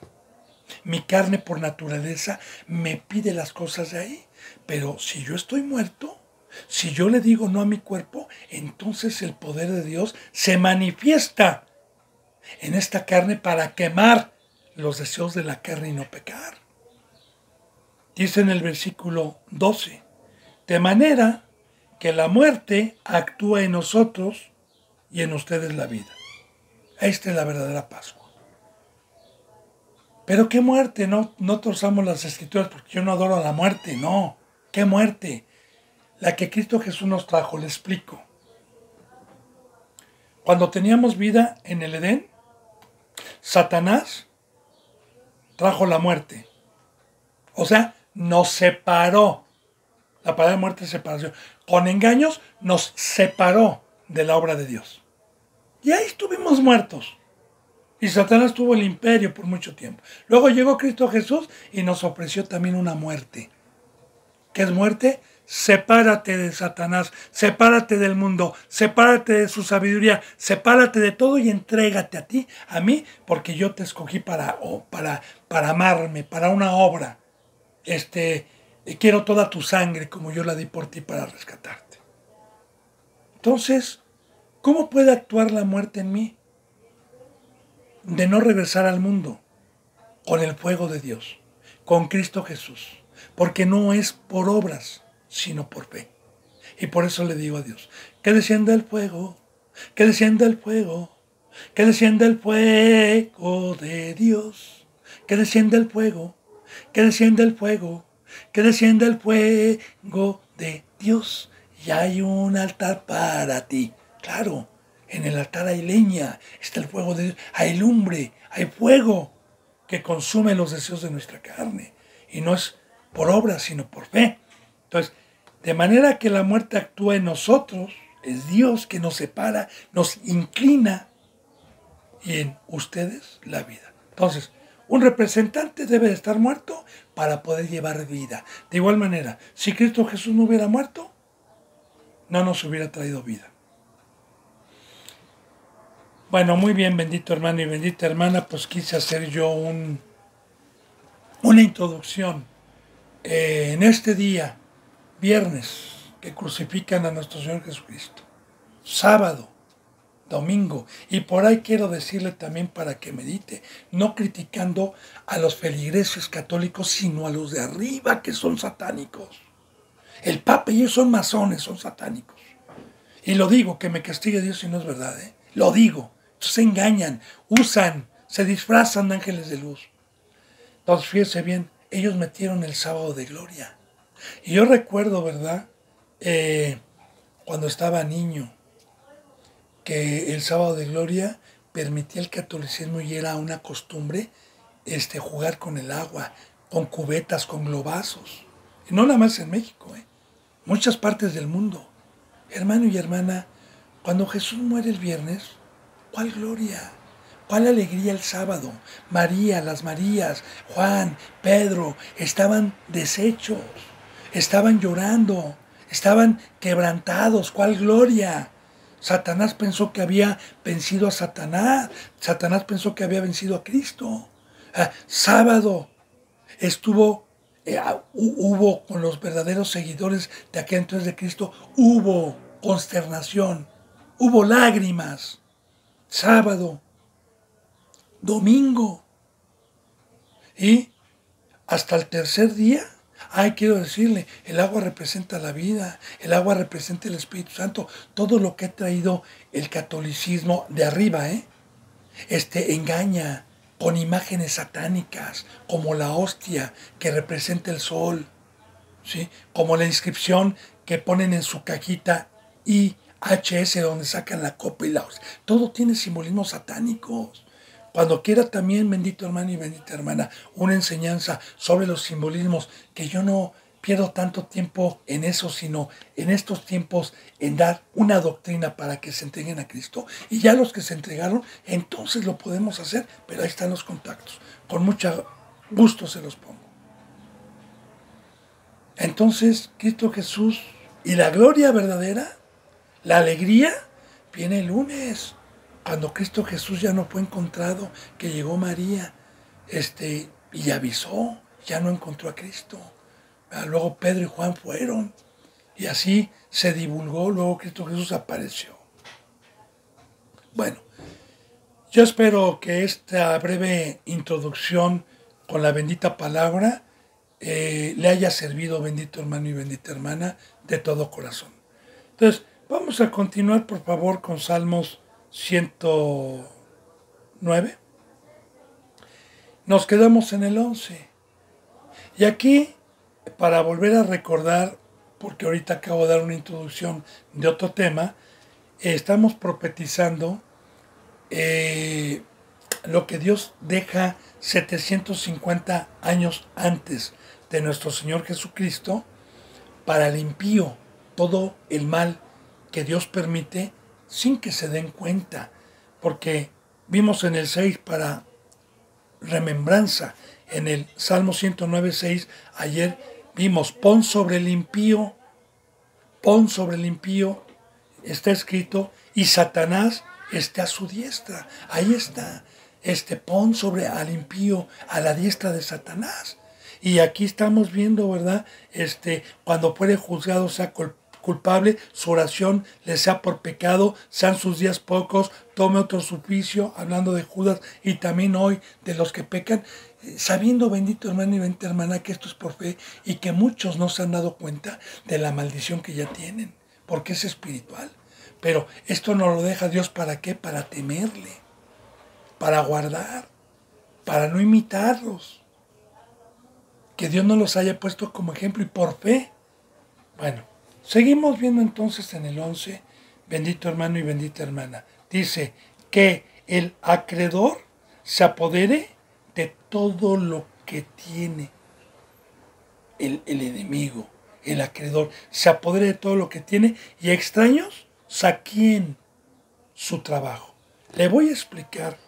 Mi carne por naturaleza me pide las cosas de ahí. Pero si yo estoy muerto, si yo le digo no a mi cuerpo, entonces el poder de Dios se manifiesta en esta carne para quemar los deseos de la carne y no pecar. Dice en el versículo 12, de manera que la muerte actúa en nosotros y en ustedes la vida. Esta es la verdadera Pascua. Pero ¿qué muerte? No torzamos las escrituras porque yo no adoro a la muerte, no. ¿Qué muerte? La que Cristo Jesús nos trajo, le explico. Cuando teníamos vida en el Edén, Satanás trajo la muerte. O sea, nos separó. La palabra muerte es separación. Con engaños nos separó de la obra de Dios. Y ahí estuvimos muertos. Y Satanás tuvo el imperio por mucho tiempo. Luego llegó Cristo Jesús y nos ofreció también una muerte. ¿Qué es muerte? Sepárate de Satanás, sepárate del mundo, sepárate de su sabiduría, sepárate de todo y entrégate a ti, a mí, porque yo te escogí para amarme, para una obra. Quiero toda tu sangre como yo la di por ti para rescatarte. Entonces, ¿cómo puede actuar la muerte en mí? De no regresar al mundo con el fuego de Dios, con Cristo Jesús, porque no es por obras, sino por fe. Y por eso le digo a Dios, que descienda el fuego, que descienda el fuego, que descienda el fuego de Dios, que descienda el fuego, que descienda el fuego, que descienda el fuego de Dios. Y hay un altar para ti, claro. En el altar hay leña, está el fuego de Dios, hay lumbre, hay fuego que consume los deseos de nuestra carne. Y no es por obra, sino por fe. Entonces, de manera que la muerte actúa en nosotros, es Dios que nos separa, nos inclina, y en ustedes la vida. Entonces, un representante debe de estar muerto para poder llevar vida. De igual manera, si Cristo Jesús no hubiera muerto, no nos hubiera traído vida. Bueno, muy bien, bendito hermano y bendita hermana, pues quise hacer yo una introducción en este día, viernes, que crucifican a nuestro Señor Jesucristo, sábado, domingo, y por ahí quiero decirle también para que medite, no criticando a los feligreses católicos, sino a los de arriba que son satánicos. El Papa y ellos son masones, son satánicos. Y lo digo, que me castigue Dios si no es verdad, lo digo. Se engañan, usan, se disfrazan de ángeles de luz. Entonces, fíjense bien, ellos metieron el sábado de gloria. Y yo recuerdo, ¿verdad? Cuando estaba niño, que el sábado de gloria permitía el catolicismo y era una costumbre jugar con el agua, con cubetas, con globazos. Y no nada más en México, muchas partes del mundo. Hermano y hermana, cuando Jesús muere el viernes, ¿cuál gloria? ¿Cuál alegría el sábado? María, las Marías, Juan, Pedro, estaban deshechos, estaban llorando, estaban quebrantados. ¿Cuál gloria? Satanás pensó que había vencido a Satanás. Satanás pensó que había vencido a Cristo. Sábado hubo con los verdaderos seguidores de aquel entonces de Cristo, hubo consternación, hubo lágrimas. sábado, domingo y hasta el tercer día. Quiero decirle, el agua representa la vida, el agua representa el Espíritu Santo, todo lo que ha traído el catolicismo de arriba, engaña con imágenes satánicas, como la hostia que representa el sol, ¿sí? Como la inscripción que ponen en su cajita IHS, donde sacan la copa y la hostia. Todo tiene simbolismos satánicos. Cuando quiera también, bendito hermano y bendita hermana, una enseñanza sobre los simbolismos, que yo no pierdo tanto tiempo en eso, sino en estos tiempos en dar una doctrina para que se entreguen a Cristo. Y ya los que se entregaron, entonces lo podemos hacer, pero ahí están los contactos. Con mucho gusto se los pongo. Entonces, Cristo Jesús y la gloria verdadera, la alegría, viene el lunes. Cuando Cristo Jesús ya no fue encontrado, que llegó María, y avisó, ya no encontró a Cristo. Luego Pedro y Juan fueron, y así se divulgó, luego Cristo Jesús apareció. Bueno, yo espero que esta breve introducción con la bendita palabra le haya servido, bendito hermano y bendita hermana, de todo corazón. Entonces, vamos a continuar, por favor, con Salmos 109. Nos quedamos en el 11. Y aquí, para volver a recordar, porque ahorita acabo de dar una introducción de otro tema, estamos profetizando lo que Dios deja 750 años antes de nuestro Señor Jesucristo para el impío, todo el mal que Dios permite sin que se den cuenta, porque vimos en el 6 para remembranza, en el Salmo 109:6, ayer vimos, pon sobre el impío, está escrito, y Satanás esté a su diestra. Ahí está, pon sobre al impío a la diestra de Satanás. Y aquí estamos viendo, ¿verdad? Cuando fuere juzgado sea culpable, su oración le sea por pecado, sean sus días pocos, tome otro suplicio, hablando de Judas y también hoy de los que pecan, sabiendo, bendito hermano y bendita hermana, que esto es por fe y que muchos no se han dado cuenta de la maldición que ya tienen, porque es espiritual. Pero esto nos lo deja Dios, ¿para qué? Para temerle, para guardar, para no imitarlos. Que Dios nos los haya puesto como ejemplo y por fe. Bueno, seguimos viendo entonces en el 11, bendito hermano y bendita hermana. Dice que el acreedor se apodere de todo lo que tiene el enemigo. El acreedor se apodere de todo lo que tiene y extraños saquen su trabajo. Le voy a explicar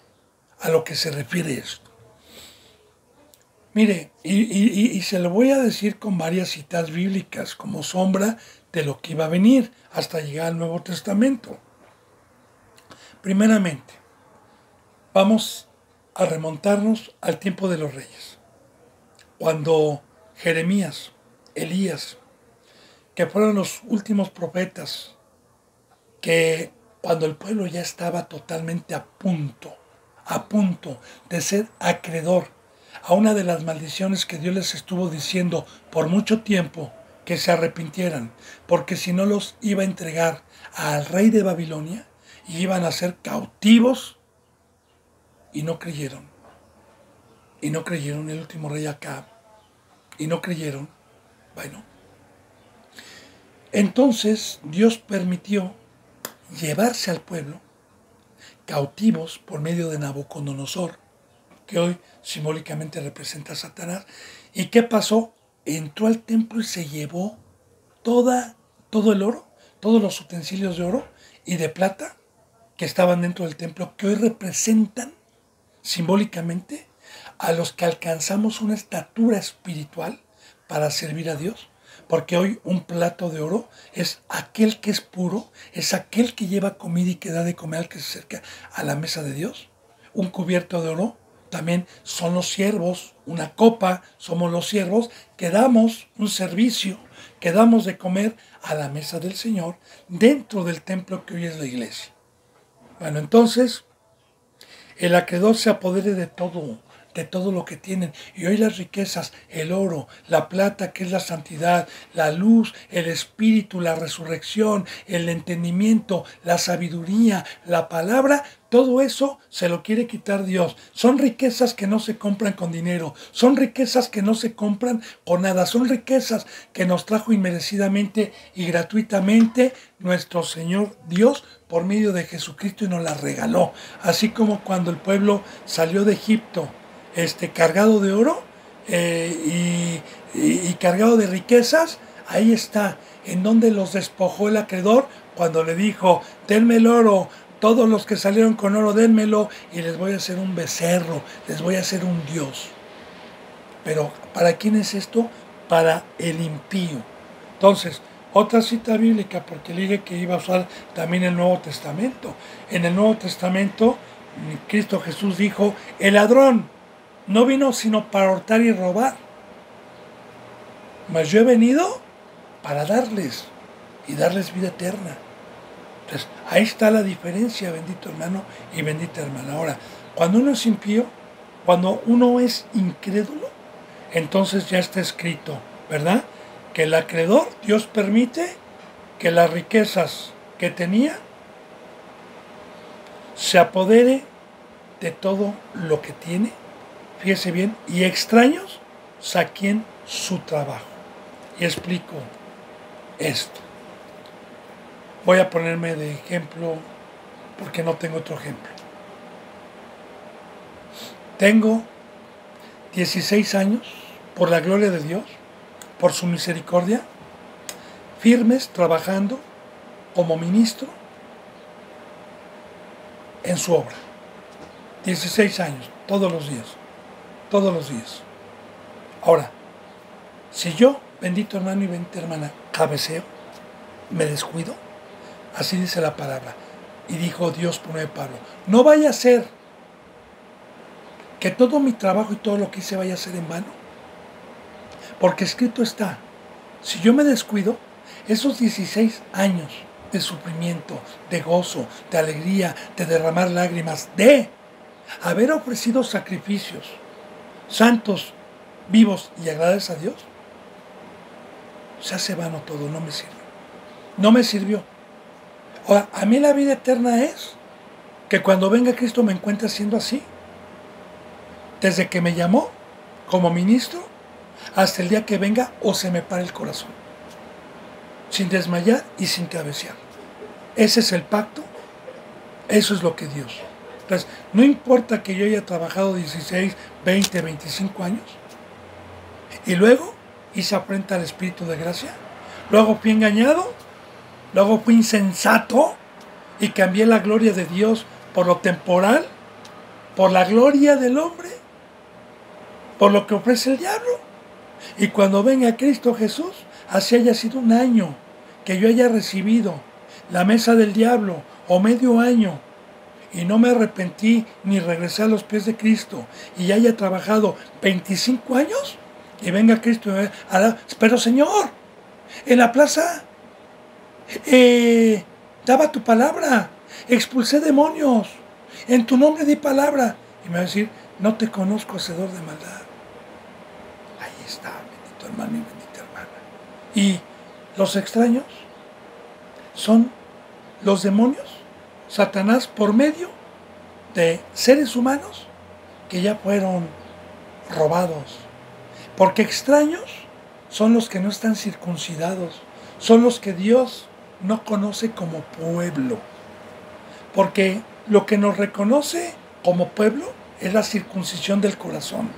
a lo que se refiere esto. Mire, y se lo voy a decir con varias citas bíblicas como sombra de lo que iba a venir hasta llegar al Nuevo Testamento. Primeramente, vamos a remontarnos al tiempo de los reyes, cuando Jeremías, Elías, que fueron los últimos profetas, que cuando el pueblo ya estaba totalmente a punto de ser acreedor a una de las maldiciones que Dios les estuvo diciendo por mucho tiempo, que se arrepintieran, porque si no los iba a entregar al rey de Babilonia y iban a ser cautivos, y no creyeron. Y no creyeron, el último rey Acab, y no creyeron. Bueno, entonces Dios permitió llevarse al pueblo cautivos por medio de Nabucodonosor, que hoy simbólicamente representa a Satanás. ¿Y qué pasó? Entró al templo y se llevó todo el oro, todos los utensilios de oro y de plata que estaban dentro del templo, que hoy representan simbólicamente a los que alcanzamos una estatura espiritual para servir a Dios. Porque hoy un plato de oro es aquel que es puro, es aquel que lleva comida y que da de comer al que se acerca a la mesa de Dios. Un cubierto de oro también son los siervos, una copa somos los siervos que damos un servicio, que damos de comer a la mesa del Señor dentro del templo que hoy es la iglesia. Bueno, entonces el acreedor se apodere de todo lo que tienen. Y hoy las riquezas, el oro, la plata, que es la santidad, la luz, el espíritu, la resurrección, el entendimiento, la sabiduría, la palabra, todo eso se lo quiere quitar Dios. Son riquezas que no se compran con dinero, son riquezas que no se compran con nada, son riquezas que nos trajo inmerecidamente y gratuitamente nuestro Señor Dios por medio de Jesucristo y nos las regaló. Así como cuando el pueblo salió de Egipto cargado de oro y cargado de riquezas, ahí está, en donde los despojó el acreedor cuando le dijo, denme el oro, todos los que salieron con oro, denmelo y les voy a hacer un becerro, les voy a hacer un Dios. Pero ¿para quién es esto? Para el impío. Entonces, otra cita bíblica, porque le dije que iba a usar también el Nuevo Testamento. En el Nuevo Testamento, Cristo Jesús dijo, el ladrón no vino sino para hurtar y robar, mas yo he venido para darles vida eterna. Entonces, ahí está la diferencia, bendito hermano y bendita hermana. Ahora, cuando uno es impío, cuando uno es incrédulo, entonces ya está escrito, ¿verdad? Que el acreedor, Dios permite que las riquezas que tenía se apodere de todo lo que tiene, fíjese bien, y extraños saquen su trabajo. Y explico esto. Voy a ponerme de ejemplo porque no tengo otro ejemplo. Tengo 16 años, por la gloria de Dios, por su misericordia, firmes trabajando como ministro en su obra. 16 años, todos los días, todos los días. Ahora, si yo, bendito hermano y bendita hermana, cabeceo, me descuido, así dice la palabra, y dijo Dios por medio de Pablo, no vaya a ser que todo mi trabajo y todo lo que hice vaya a ser en vano, porque escrito está, si yo me descuido, esos 16 años de sufrimiento, de gozo, de alegría, de derramar lágrimas, de haber ofrecido sacrificios santos, vivos y agradables a Dios, se hace vano todo, no me sirve. No me sirvió. Ahora, a mí la vida eterna es que cuando venga Cristo me encuentre siendo así. Desde que me llamó como ministro hasta el día que venga o se me pare el corazón. Sin desmayar y sin cabecear. Ese es el pacto. Eso es lo que Dios. Entonces, no importa que yo haya trabajado 16, 20, 25 años y luego hice afrenta al Espíritu de gracia, luego fui engañado, luego fui insensato y cambié la gloria de Dios por lo temporal, por la gloria del hombre, por lo que ofrece el diablo. Y cuando venga Cristo Jesús, así haya sido un año que yo haya recibido la mesa del diablo o medio año y no me arrepentí ni regresé a los pies de Cristo y haya trabajado 25 años y venga Cristo y me pero Señor, en la plaza daba tu palabra, expulsé demonios, en tu nombre di palabra, y me va a decir, no te conozco, hacedor de maldad. Ahí está, bendito hermano y bendita hermana. Y los extraños son los demonios, Satanás, por medio de seres humanos que ya fueron robados. Porque extraños son los que no están circuncidados, son los que Dios no conoce como pueblo. Porque lo que nos reconoce como pueblo es la circuncisión del corazón.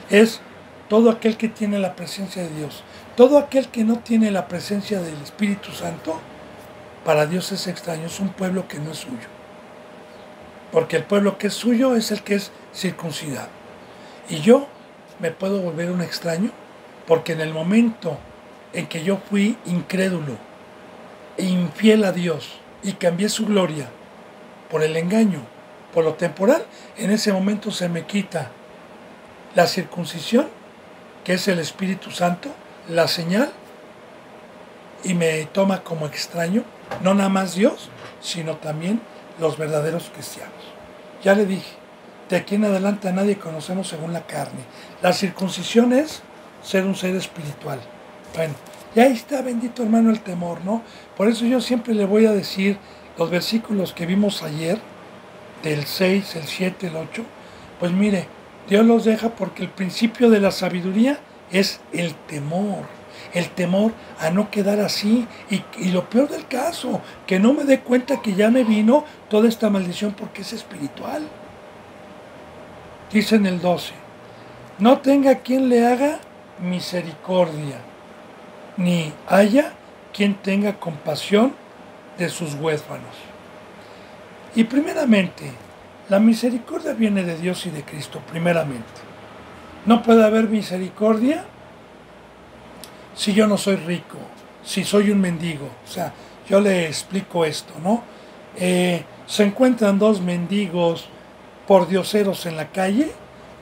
Es todo aquel que tiene la presencia de Dios. Todo aquel que no tiene la presencia del Espíritu Santo, para Dios es extraño, es un pueblo que no es suyo. Porque el pueblo que es suyo es el que es circuncidado. Y yo me puedo volver un extraño porque en el momento en que yo fui incrédulo e infiel a Dios y cambié su gloria por el engaño, por lo temporal, en ese momento se me quita la circuncisión, que es el Espíritu Santo, la señal, y me toma como extraño, no nada más Dios, sino también los verdaderos cristianos. Ya le dije, De aquí en adelante a nadie conocemos según la carne. La circuncisión es ser un ser espiritual. Bueno, y ahí está, bendito hermano, el temor, ¿no? Por eso yo siempre le voy a decir los versículos que vimos ayer, del 6, el 7, el 8, pues mire, Dios los deja porque el principio de la sabiduría es el temor a no quedar así, y lo peor del caso, que no me dé cuenta que ya me vino toda esta maldición porque es espiritual. Dice en el 12, no tenga quien le haga misericordia, ni haya quien tenga compasión de sus huérfanos. Y primeramente, la misericordia viene de Dios y de Cristo, primeramente. No puede haber misericordia si yo no soy rico, si soy un mendigo. O sea, yo le explico esto, ¿no? Se encuentran dos mendigos pordioseros en la calle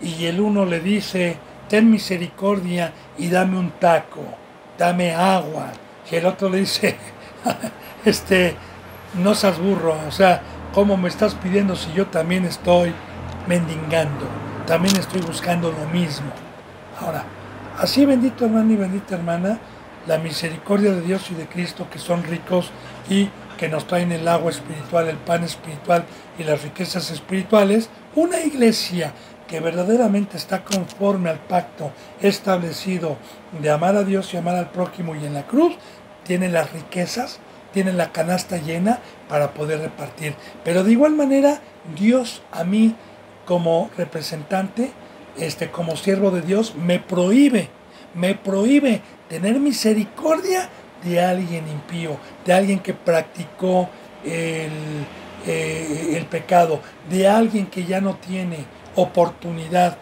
y el uno le dice, ten misericordia y dame un taco, dame agua. Y el otro le dice, no seas burro, o sea, ¿cómo me estás pidiendo si yo también estoy mendigando? También estoy buscando lo mismo. Ahora, así, bendito hermano y bendita hermana, la misericordia de Dios y de Cristo, que son ricos y que nos traen el agua espiritual, el pan espiritual y las riquezas espirituales, una iglesia que verdaderamente está conforme al pacto establecido de amar a Dios y amar al prójimo, y en la cruz tiene las riquezas, tiene la canasta llena para poder repartir. Pero de igual manera, Dios a mí como representante, como siervo de Dios, me prohíbe tener misericordia de alguien impío, de alguien que practicó el pecado, de alguien que ya no tiene oportunidad,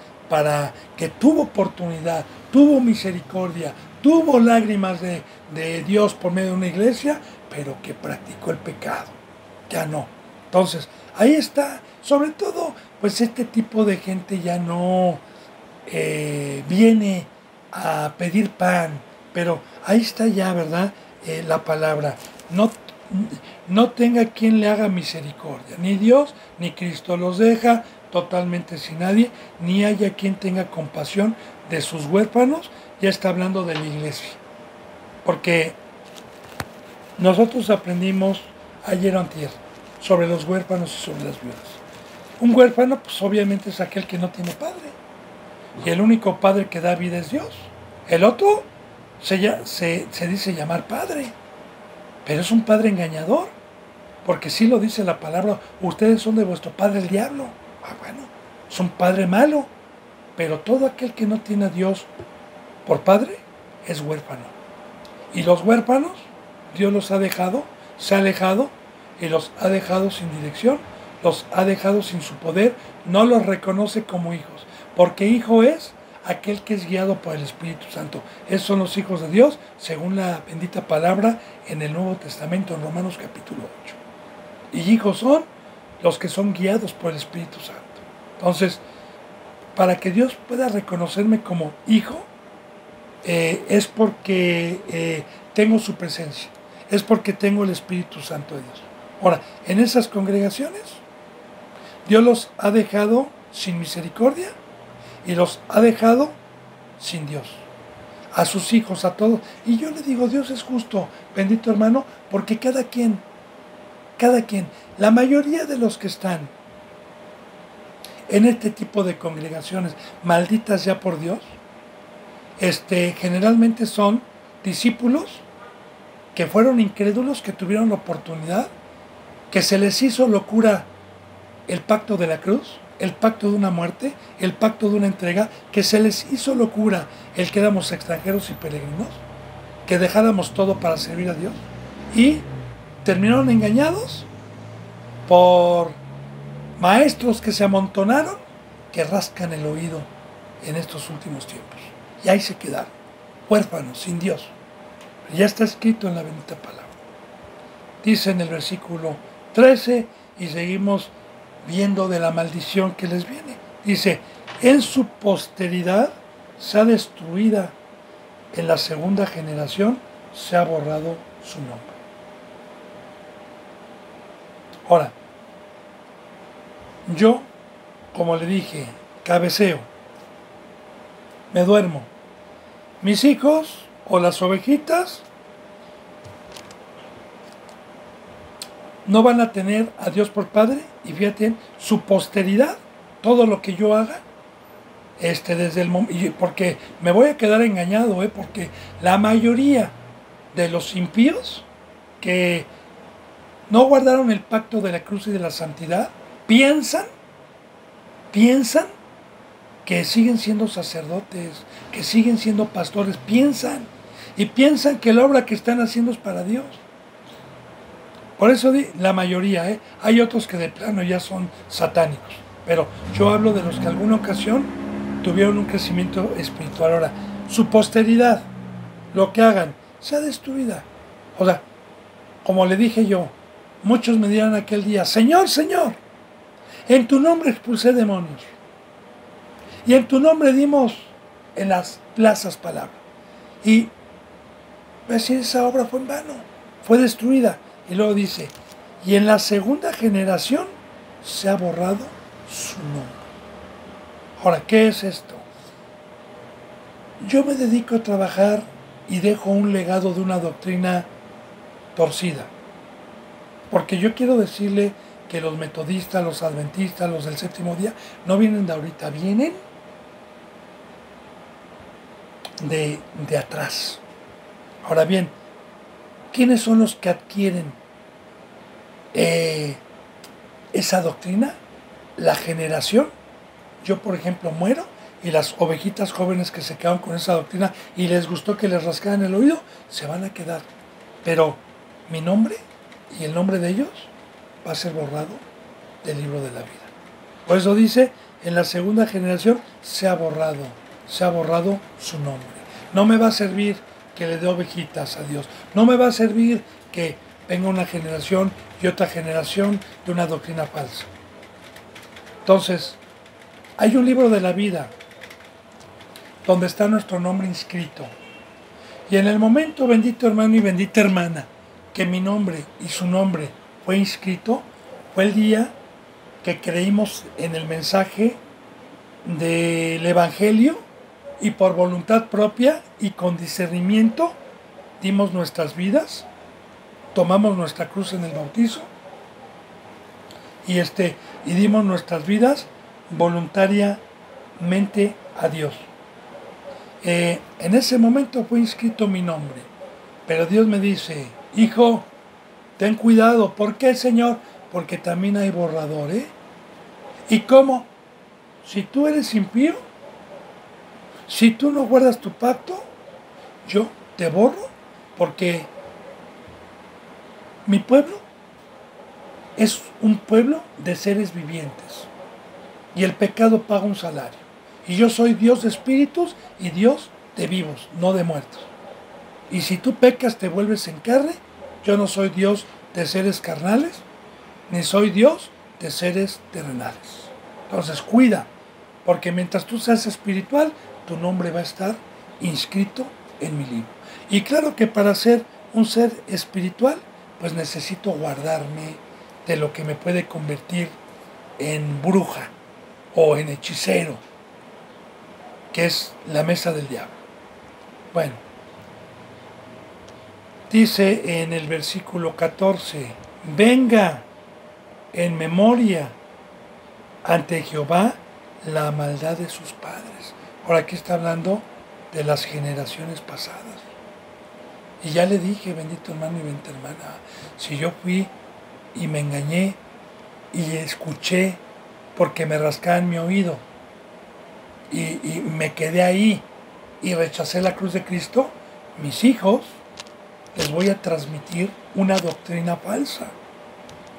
que tuvo oportunidad, tuvo misericordia, tuvo lágrimas de Dios por medio de una iglesia, pero que practicó el pecado. Ya no. Entonces, ahí está, sobre todo, pues este tipo de gente ya no viene a pedir pan, pero ahí está ya, ¿verdad? La palabra, no tenga quien le haga misericordia, ni Dios ni Cristo, los deja totalmente sin nadie, ni haya quien tenga compasión de sus huérfanos. Ya está hablando de la iglesia, porque nosotros aprendimos ayer o antier sobre los huérfanos y sobre las viudas. Un huérfano, pues obviamente es aquel que no tiene padre, y el único padre que da vida es Dios. El otro se dice llamar padre, pero es un padre engañador, porque sí lo dice la palabra, ustedes son de vuestro padre el diablo. Bueno, es un padre malo, pero todo aquel que no tiene a Dios por padre es huérfano. Y los huérfanos, Dios los ha dejado, se ha alejado y los ha dejado sin dirección, los ha dejado sin su poder, no los reconoce como hijos, porque hijo es aquel que es guiado por el Espíritu Santo. Esos son los hijos de Dios, según la bendita palabra en el Nuevo Testamento, en Romanos capítulo 8. Y hijos son los que son guiados por el Espíritu Santo. Entonces, para que Dios pueda reconocerme como hijo, es porque tengo su presencia, es porque tengo el Espíritu Santo de Dios. Ahora, en esas congregaciones, Dios los ha dejado sin misericordia y los ha dejado sin Dios, a sus hijos, a todos. Y yo le digo, Dios es justo, bendito hermano, porque cada quien, la mayoría de los que están en este tipo de congregaciones malditas ya por Dios, generalmente son discípulos que fueron incrédulos, que tuvieron la oportunidad, que se les hizo locura el pacto de la cruz, el pacto de una muerte, el pacto de una entrega, que se les hizo locura el que éramos extranjeros y peregrinos, que dejáramos todo para servir a Dios, y terminaron engañados por maestros que se amontonaron, que rascan el oído en estos últimos tiempos. Y ahí se quedaron, huérfanos, sin Dios. Pero ya está escrito en la bendita palabra. Dice en el versículo 13, y seguimos viendo de la maldición que les viene. Dice, en su posteridad sea destruida, en la segunda generación se ha borrado su nombre. Ahora, yo como le dije, cabeceo, me duermo. Mis hijos o las ovejitas no van a tener a Dios por Padre, y fíjate, su posteridad, todo lo que yo haga, desde el momento, porque me voy a quedar engañado, porque la mayoría de los impíos que no guardaron el pacto de la cruz y de la santidad, piensan que siguen siendo sacerdotes, que siguen siendo pastores, piensan que la obra que están haciendo es para Dios. Por eso la mayoría, hay otros que de plano ya son satánicos, pero yo hablo de los que alguna ocasión tuvieron un crecimiento espiritual. Ahora, su posteridad, lo que hagan, sea destruida. O sea, como le dije yo, muchos me dirán aquel día, Señor, Señor, en tu nombre expulsé demonios, y en tu nombre dimos en las plazas palabra. Y decir, esa obra fue en vano, fue destruida. Y luego dice, y en la segunda generación se ha borrado su nombre. Ahora, ¿qué es esto? Yo me dedico a trabajar y dejo un legado de una doctrina torcida. Porque yo quiero decirle que los metodistas, los adventistas, los del séptimo día, no vienen de ahorita, vienen de atrás. Ahora bien, ¿quiénes son los que adquieren esa doctrina? La generación. Yo, por ejemplo, muero, y las ovejitas jóvenes que se quedan con esa doctrina y les gustó que les rascaran el oído, se van a quedar. Pero mi nombre y el nombre de ellos va a ser borrado del libro de la vida. Por eso dice, en la segunda generación se ha borrado su nombre. No me va a servir que le dé ovejitas a Dios. No me va a servir que venga una generación y otra generación de una doctrina falsa. Entonces, hay un libro de la vida donde está nuestro nombre inscrito. Y en el momento, bendito hermano y bendita hermana, que mi nombre y su nombre fue inscrito, fue el día que creímos en el mensaje del Evangelio, y por voluntad propia y con discernimiento dimos nuestras vidas, tomamos nuestra cruz en el bautizo y dimos nuestras vidas voluntariamente a Dios. En ese momento fue inscrito mi nombre, pero Dios me dice, hijo, ten cuidado. ¿Por qué, Señor? Porque también hay borrador, ¿Y cómo? Si tú eres impío, si tú no guardas tu pacto, yo te borro, porque mi pueblo es un pueblo de seres vivientes, y el pecado paga un salario. Y yo soy Dios de espíritus y Dios de vivos, no de muertos. Y si tú pecas, te vuelves en carne. Yo no soy Dios de seres carnales, ni soy Dios de seres terrenales. Entonces cuida, porque mientras tú seas espiritual, tu nombre va a estar inscrito en mi libro. Y claro que para ser un ser espiritual, pues necesito guardarme de lo que me puede convertir en bruja o en hechicero, que es la mesa del diablo. Bueno, dice en el versículo 14, venga en memoria ante Jehová la maldad de sus padres. Ahora aquí está hablando de las generaciones pasadas. Y ya le dije, bendito hermano y bendita hermana, si yo fui y me engañé y escuché porque me rascaban mi oído y me quedé ahí y rechacé la cruz de Cristo, mis hijos les voy a transmitir una doctrina falsa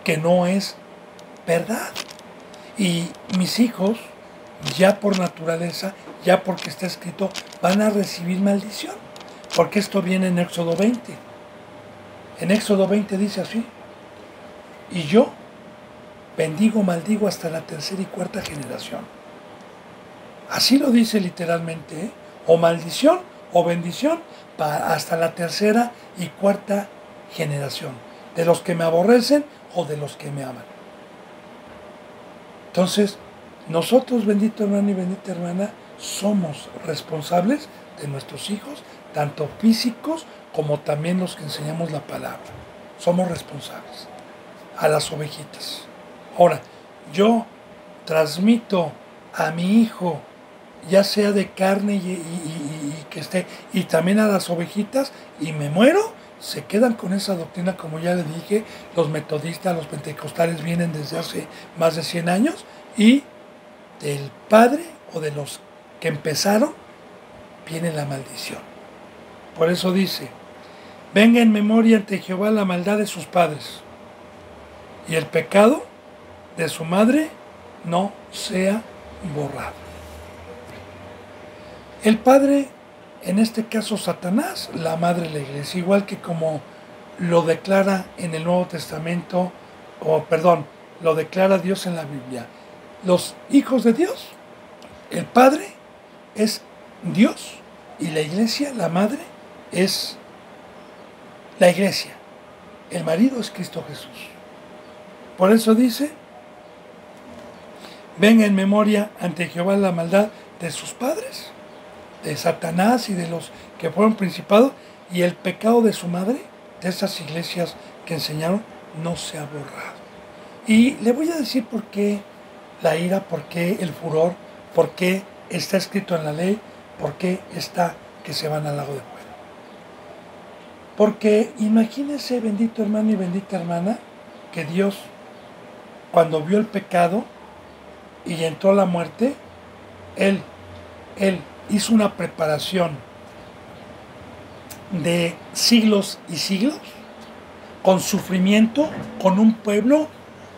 que no es verdad. Y mis hijos, ya por naturaleza, ya porque está escrito, van a recibir maldición. Porque esto viene en Éxodo 20. En Éxodo 20 dice así, y yo bendigo, maldigo hasta la tercera y cuarta generación. Así lo dice literalmente, o maldición o bendición hasta la tercera y cuarta generación, de los que me aborrecen o de los que me aman. Entonces, Nosotros, bendito hermano y bendita hermana, somos responsables de nuestros hijos, tanto físicos como también los que enseñamos la palabra. Somos responsables. A las ovejitas. Ahora, yo transmito a mi hijo, ya sea de carne y que esté, y también a las ovejitas, y me muero, se quedan con esa doctrina, como ya le dije, los metodistas, los pentecostales vienen desde hace más de 100 años, y del padre o de los que empezaron, viene la maldición. Por eso dice, venga en memoria ante Jehová la maldad de sus padres, y el pecado de su madre no sea borrado. El padre, en este caso Satanás, la madre la iglesia, igual que como lo declara en el Nuevo Testamento, lo declara Dios en la Biblia. Los hijos de Dios, el padre es Dios y la iglesia, la madre, es la iglesia. El marido es Cristo Jesús. Por eso dice, venga en memoria ante Jehová la maldad de sus padres, de Satanás y de los que fueron principados, y el pecado de su madre, de esas iglesias que enseñaron, no se ha borrado. Y le voy a decir por qué la ira, por qué el furor, por qué está escrito en la ley, por qué está que se van al lago de fuego. Porque imagínese, bendito hermano y bendita hermana, que Dios, cuando vio el pecado y entró la muerte, Él hizo una preparación de siglos y siglos, con sufrimiento, con un pueblo,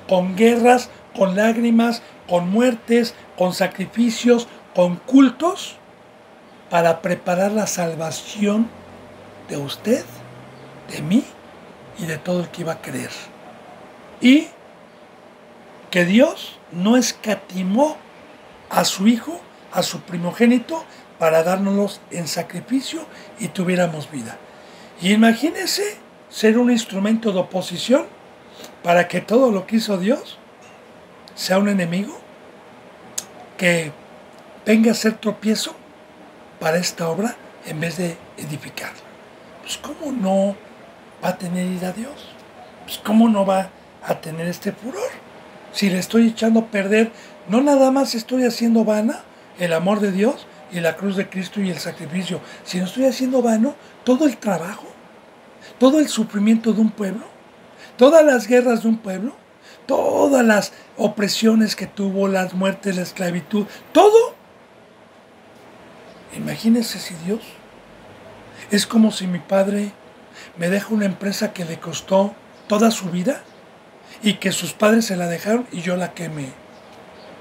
con guerras, con lágrimas, con muertes, con sacrificios, con cultos, para preparar la salvación de usted, de mí y de todo el que iba a creer. Y que Dios no escatimó a su Hijo, a su primogénito, para dárnoslos en sacrificio y tuviéramos vida. Y imagínense ser un instrumento de oposición para que todo lo que hizo Dios sea un enemigo que venga a ser tropiezo para esta obra en vez de edificarla. Pues ¿cómo no va a tener ira a Dios? Pues ¿cómo no va a tener este furor? Si le estoy echando a perder, no nada más estoy haciendo vana el amor de Dios y la cruz de Cristo y el sacrificio, sino estoy haciendo vano todo el trabajo, todo el sufrimiento de un pueblo, todas las guerras de un pueblo, todas las opresiones que tuvo, las muertes, la esclavitud, todo. Imagínense si Dios es como si mi padre me deja una empresa que le costó toda su vida y que sus padres se la dejaron y yo la quemé.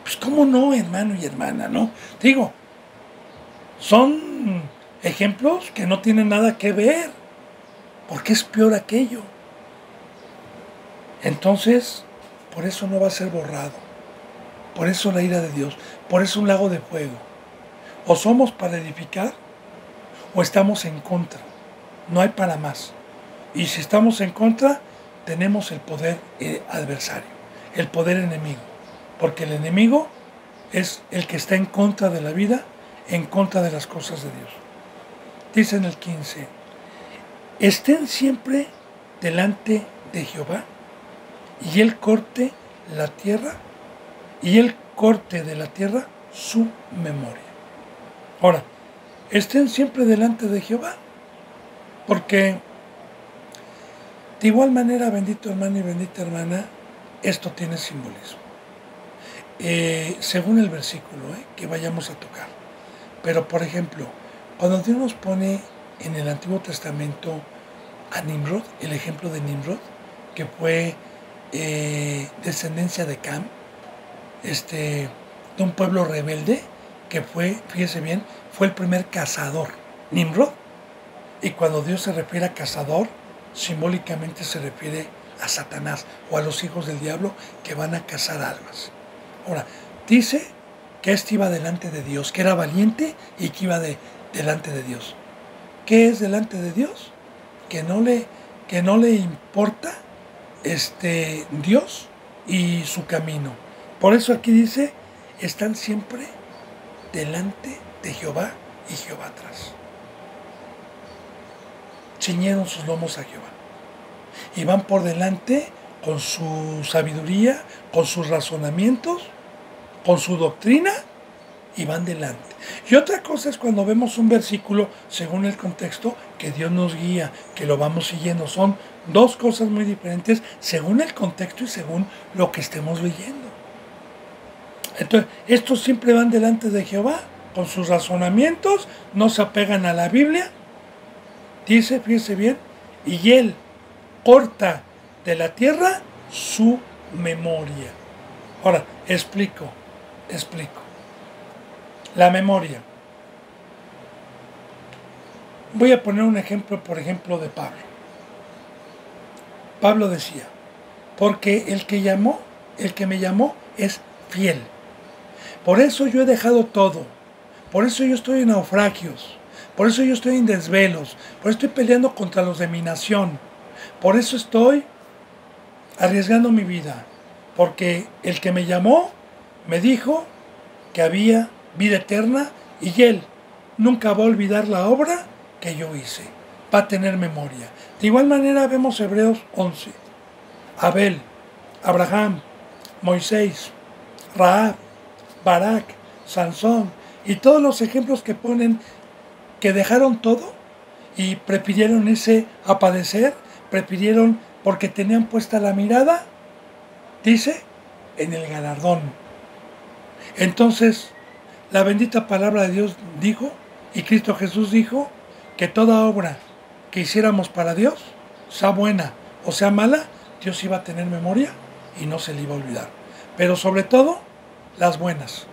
Pues cómo no, hermano y hermana, ¿no? Digo, son ejemplos que no tienen nada que ver, porque es peor aquello. Entonces, por eso no va a ser borrado, por eso la ira de Dios, por eso un lago de fuego. O somos para edificar o estamos en contra, no hay para más. Y si estamos en contra, tenemos el poder adversario, el poder enemigo, porque el enemigo es el que está en contra de la vida, en contra de las cosas de Dios. Dice en el 15, estén siempre delante de Jehová, y él corte la tierra, y él corte de la tierra su memoria. Ahora, estén siempre delante de Jehová, porque de igual manera, bendito hermano y bendita hermana, esto tiene simbolismo. Según el versículo que vayamos a tocar. Pero, por ejemplo, cuando Dios nos pone en el Antiguo Testamento a Nimrod, el ejemplo de Nimrod, que fue descendencia de Cam, de un pueblo rebelde, que fue, fíjese bien, fue el primer cazador, Nimrod. Y cuando Dios se refiere a cazador, simbólicamente se refiere a Satanás o a los hijos del diablo que van a cazar almas. Ahora, dice que iba delante de Dios, que era valiente y que iba delante de Dios. ¿Qué es delante de Dios? Que no le importa Dios y su camino. Por eso aquí dice, están siempre delante de Jehová y Jehová atrás. Ciñeron sus lomos a Jehová y van por delante con su sabiduría, con sus razonamientos, con su doctrina, y van delante. Y otra cosa es cuando vemos un versículo según el contexto, que Dios nos guía, que lo vamos siguiendo. Son dos cosas muy diferentes según el contexto y según lo que estemos leyendo. Entonces, estos siempre van delante de Jehová con sus razonamientos, no se apegan a la Biblia. Dice, fíjese bien, y Él corta de la tierra su memoria. Ahora, explico. La memoria. Voy a poner un ejemplo, por ejemplo, de Pablo. Pablo decía, porque el que me llamó es fiel. Por eso yo he dejado todo. Por eso yo estoy en naufragios. Por eso yo estoy en desvelos. Por eso estoy peleando contra los de mi nación. Por eso estoy arriesgando mi vida. Porque el que me llamó me dijo que había vida eterna y Él nunca va a olvidar la obra que yo hice. Va a tener memoria. De igual manera vemos Hebreos 11. Abel, Abraham, Moisés, Rahab, Barak, Sansón y todos los ejemplos que ponen que dejaron todo y prefirieron irse a padecer, prefirieron porque tenían puesta la mirada, dice, en el galardón. Entonces, la bendita palabra de Dios dijo, y Cristo Jesús dijo, que toda obra que hiciéramos para Dios, sea buena o sea mala, Dios iba a tener memoria y no se le iba a olvidar. Pero sobre todo, las buenas.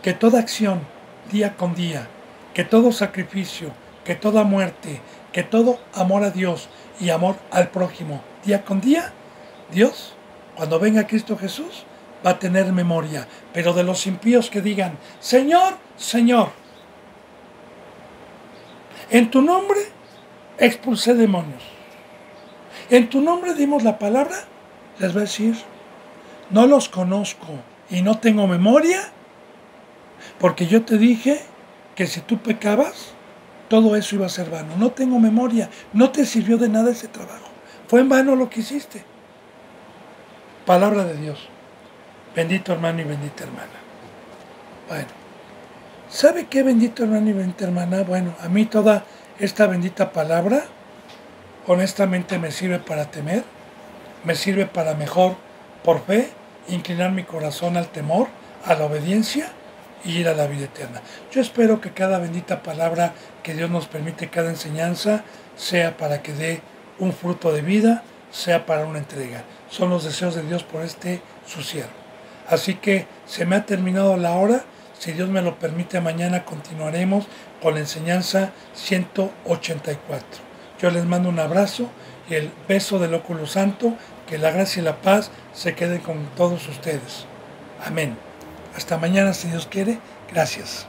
Que toda acción, día con día, que todo sacrificio, que toda muerte, que todo amor a Dios y amor al prójimo, día con día, Dios, cuando venga Cristo Jesús, va a tener memoria. Pero de los impíos que digan, Señor, Señor, en tu nombre expulsé demonios, en tu nombre dimos la palabra, les va a decir, no los conozco y no tengo memoria, porque yo te dije que si tú pecabas, todo eso iba a ser vano. No tengo memoria, no te sirvió de nada ese trabajo. Fue en vano lo que hiciste. Palabra de Dios. Bendito hermano y bendita hermana. Bueno, ¿sabe qué, bendito hermano y bendita hermana? Bueno, a mí toda esta bendita palabra, honestamente me sirve para temer, me sirve para mejor, por fe, inclinar mi corazón al temor, a la obediencia y ir a la vida eterna. Yo espero que cada bendita palabra que Dios nos permite, cada enseñanza, sea para que dé un fruto de vida, sea para una entrega. Son los deseos de Dios por su siervo. Así que se me ha terminado la hora. Si Dios me lo permite, mañana continuaremos con la enseñanza 184. Yo les mando un abrazo y el beso del óculo santo. Que la gracia y la paz se queden con todos ustedes. Amén. Hasta mañana, si Dios quiere. Gracias.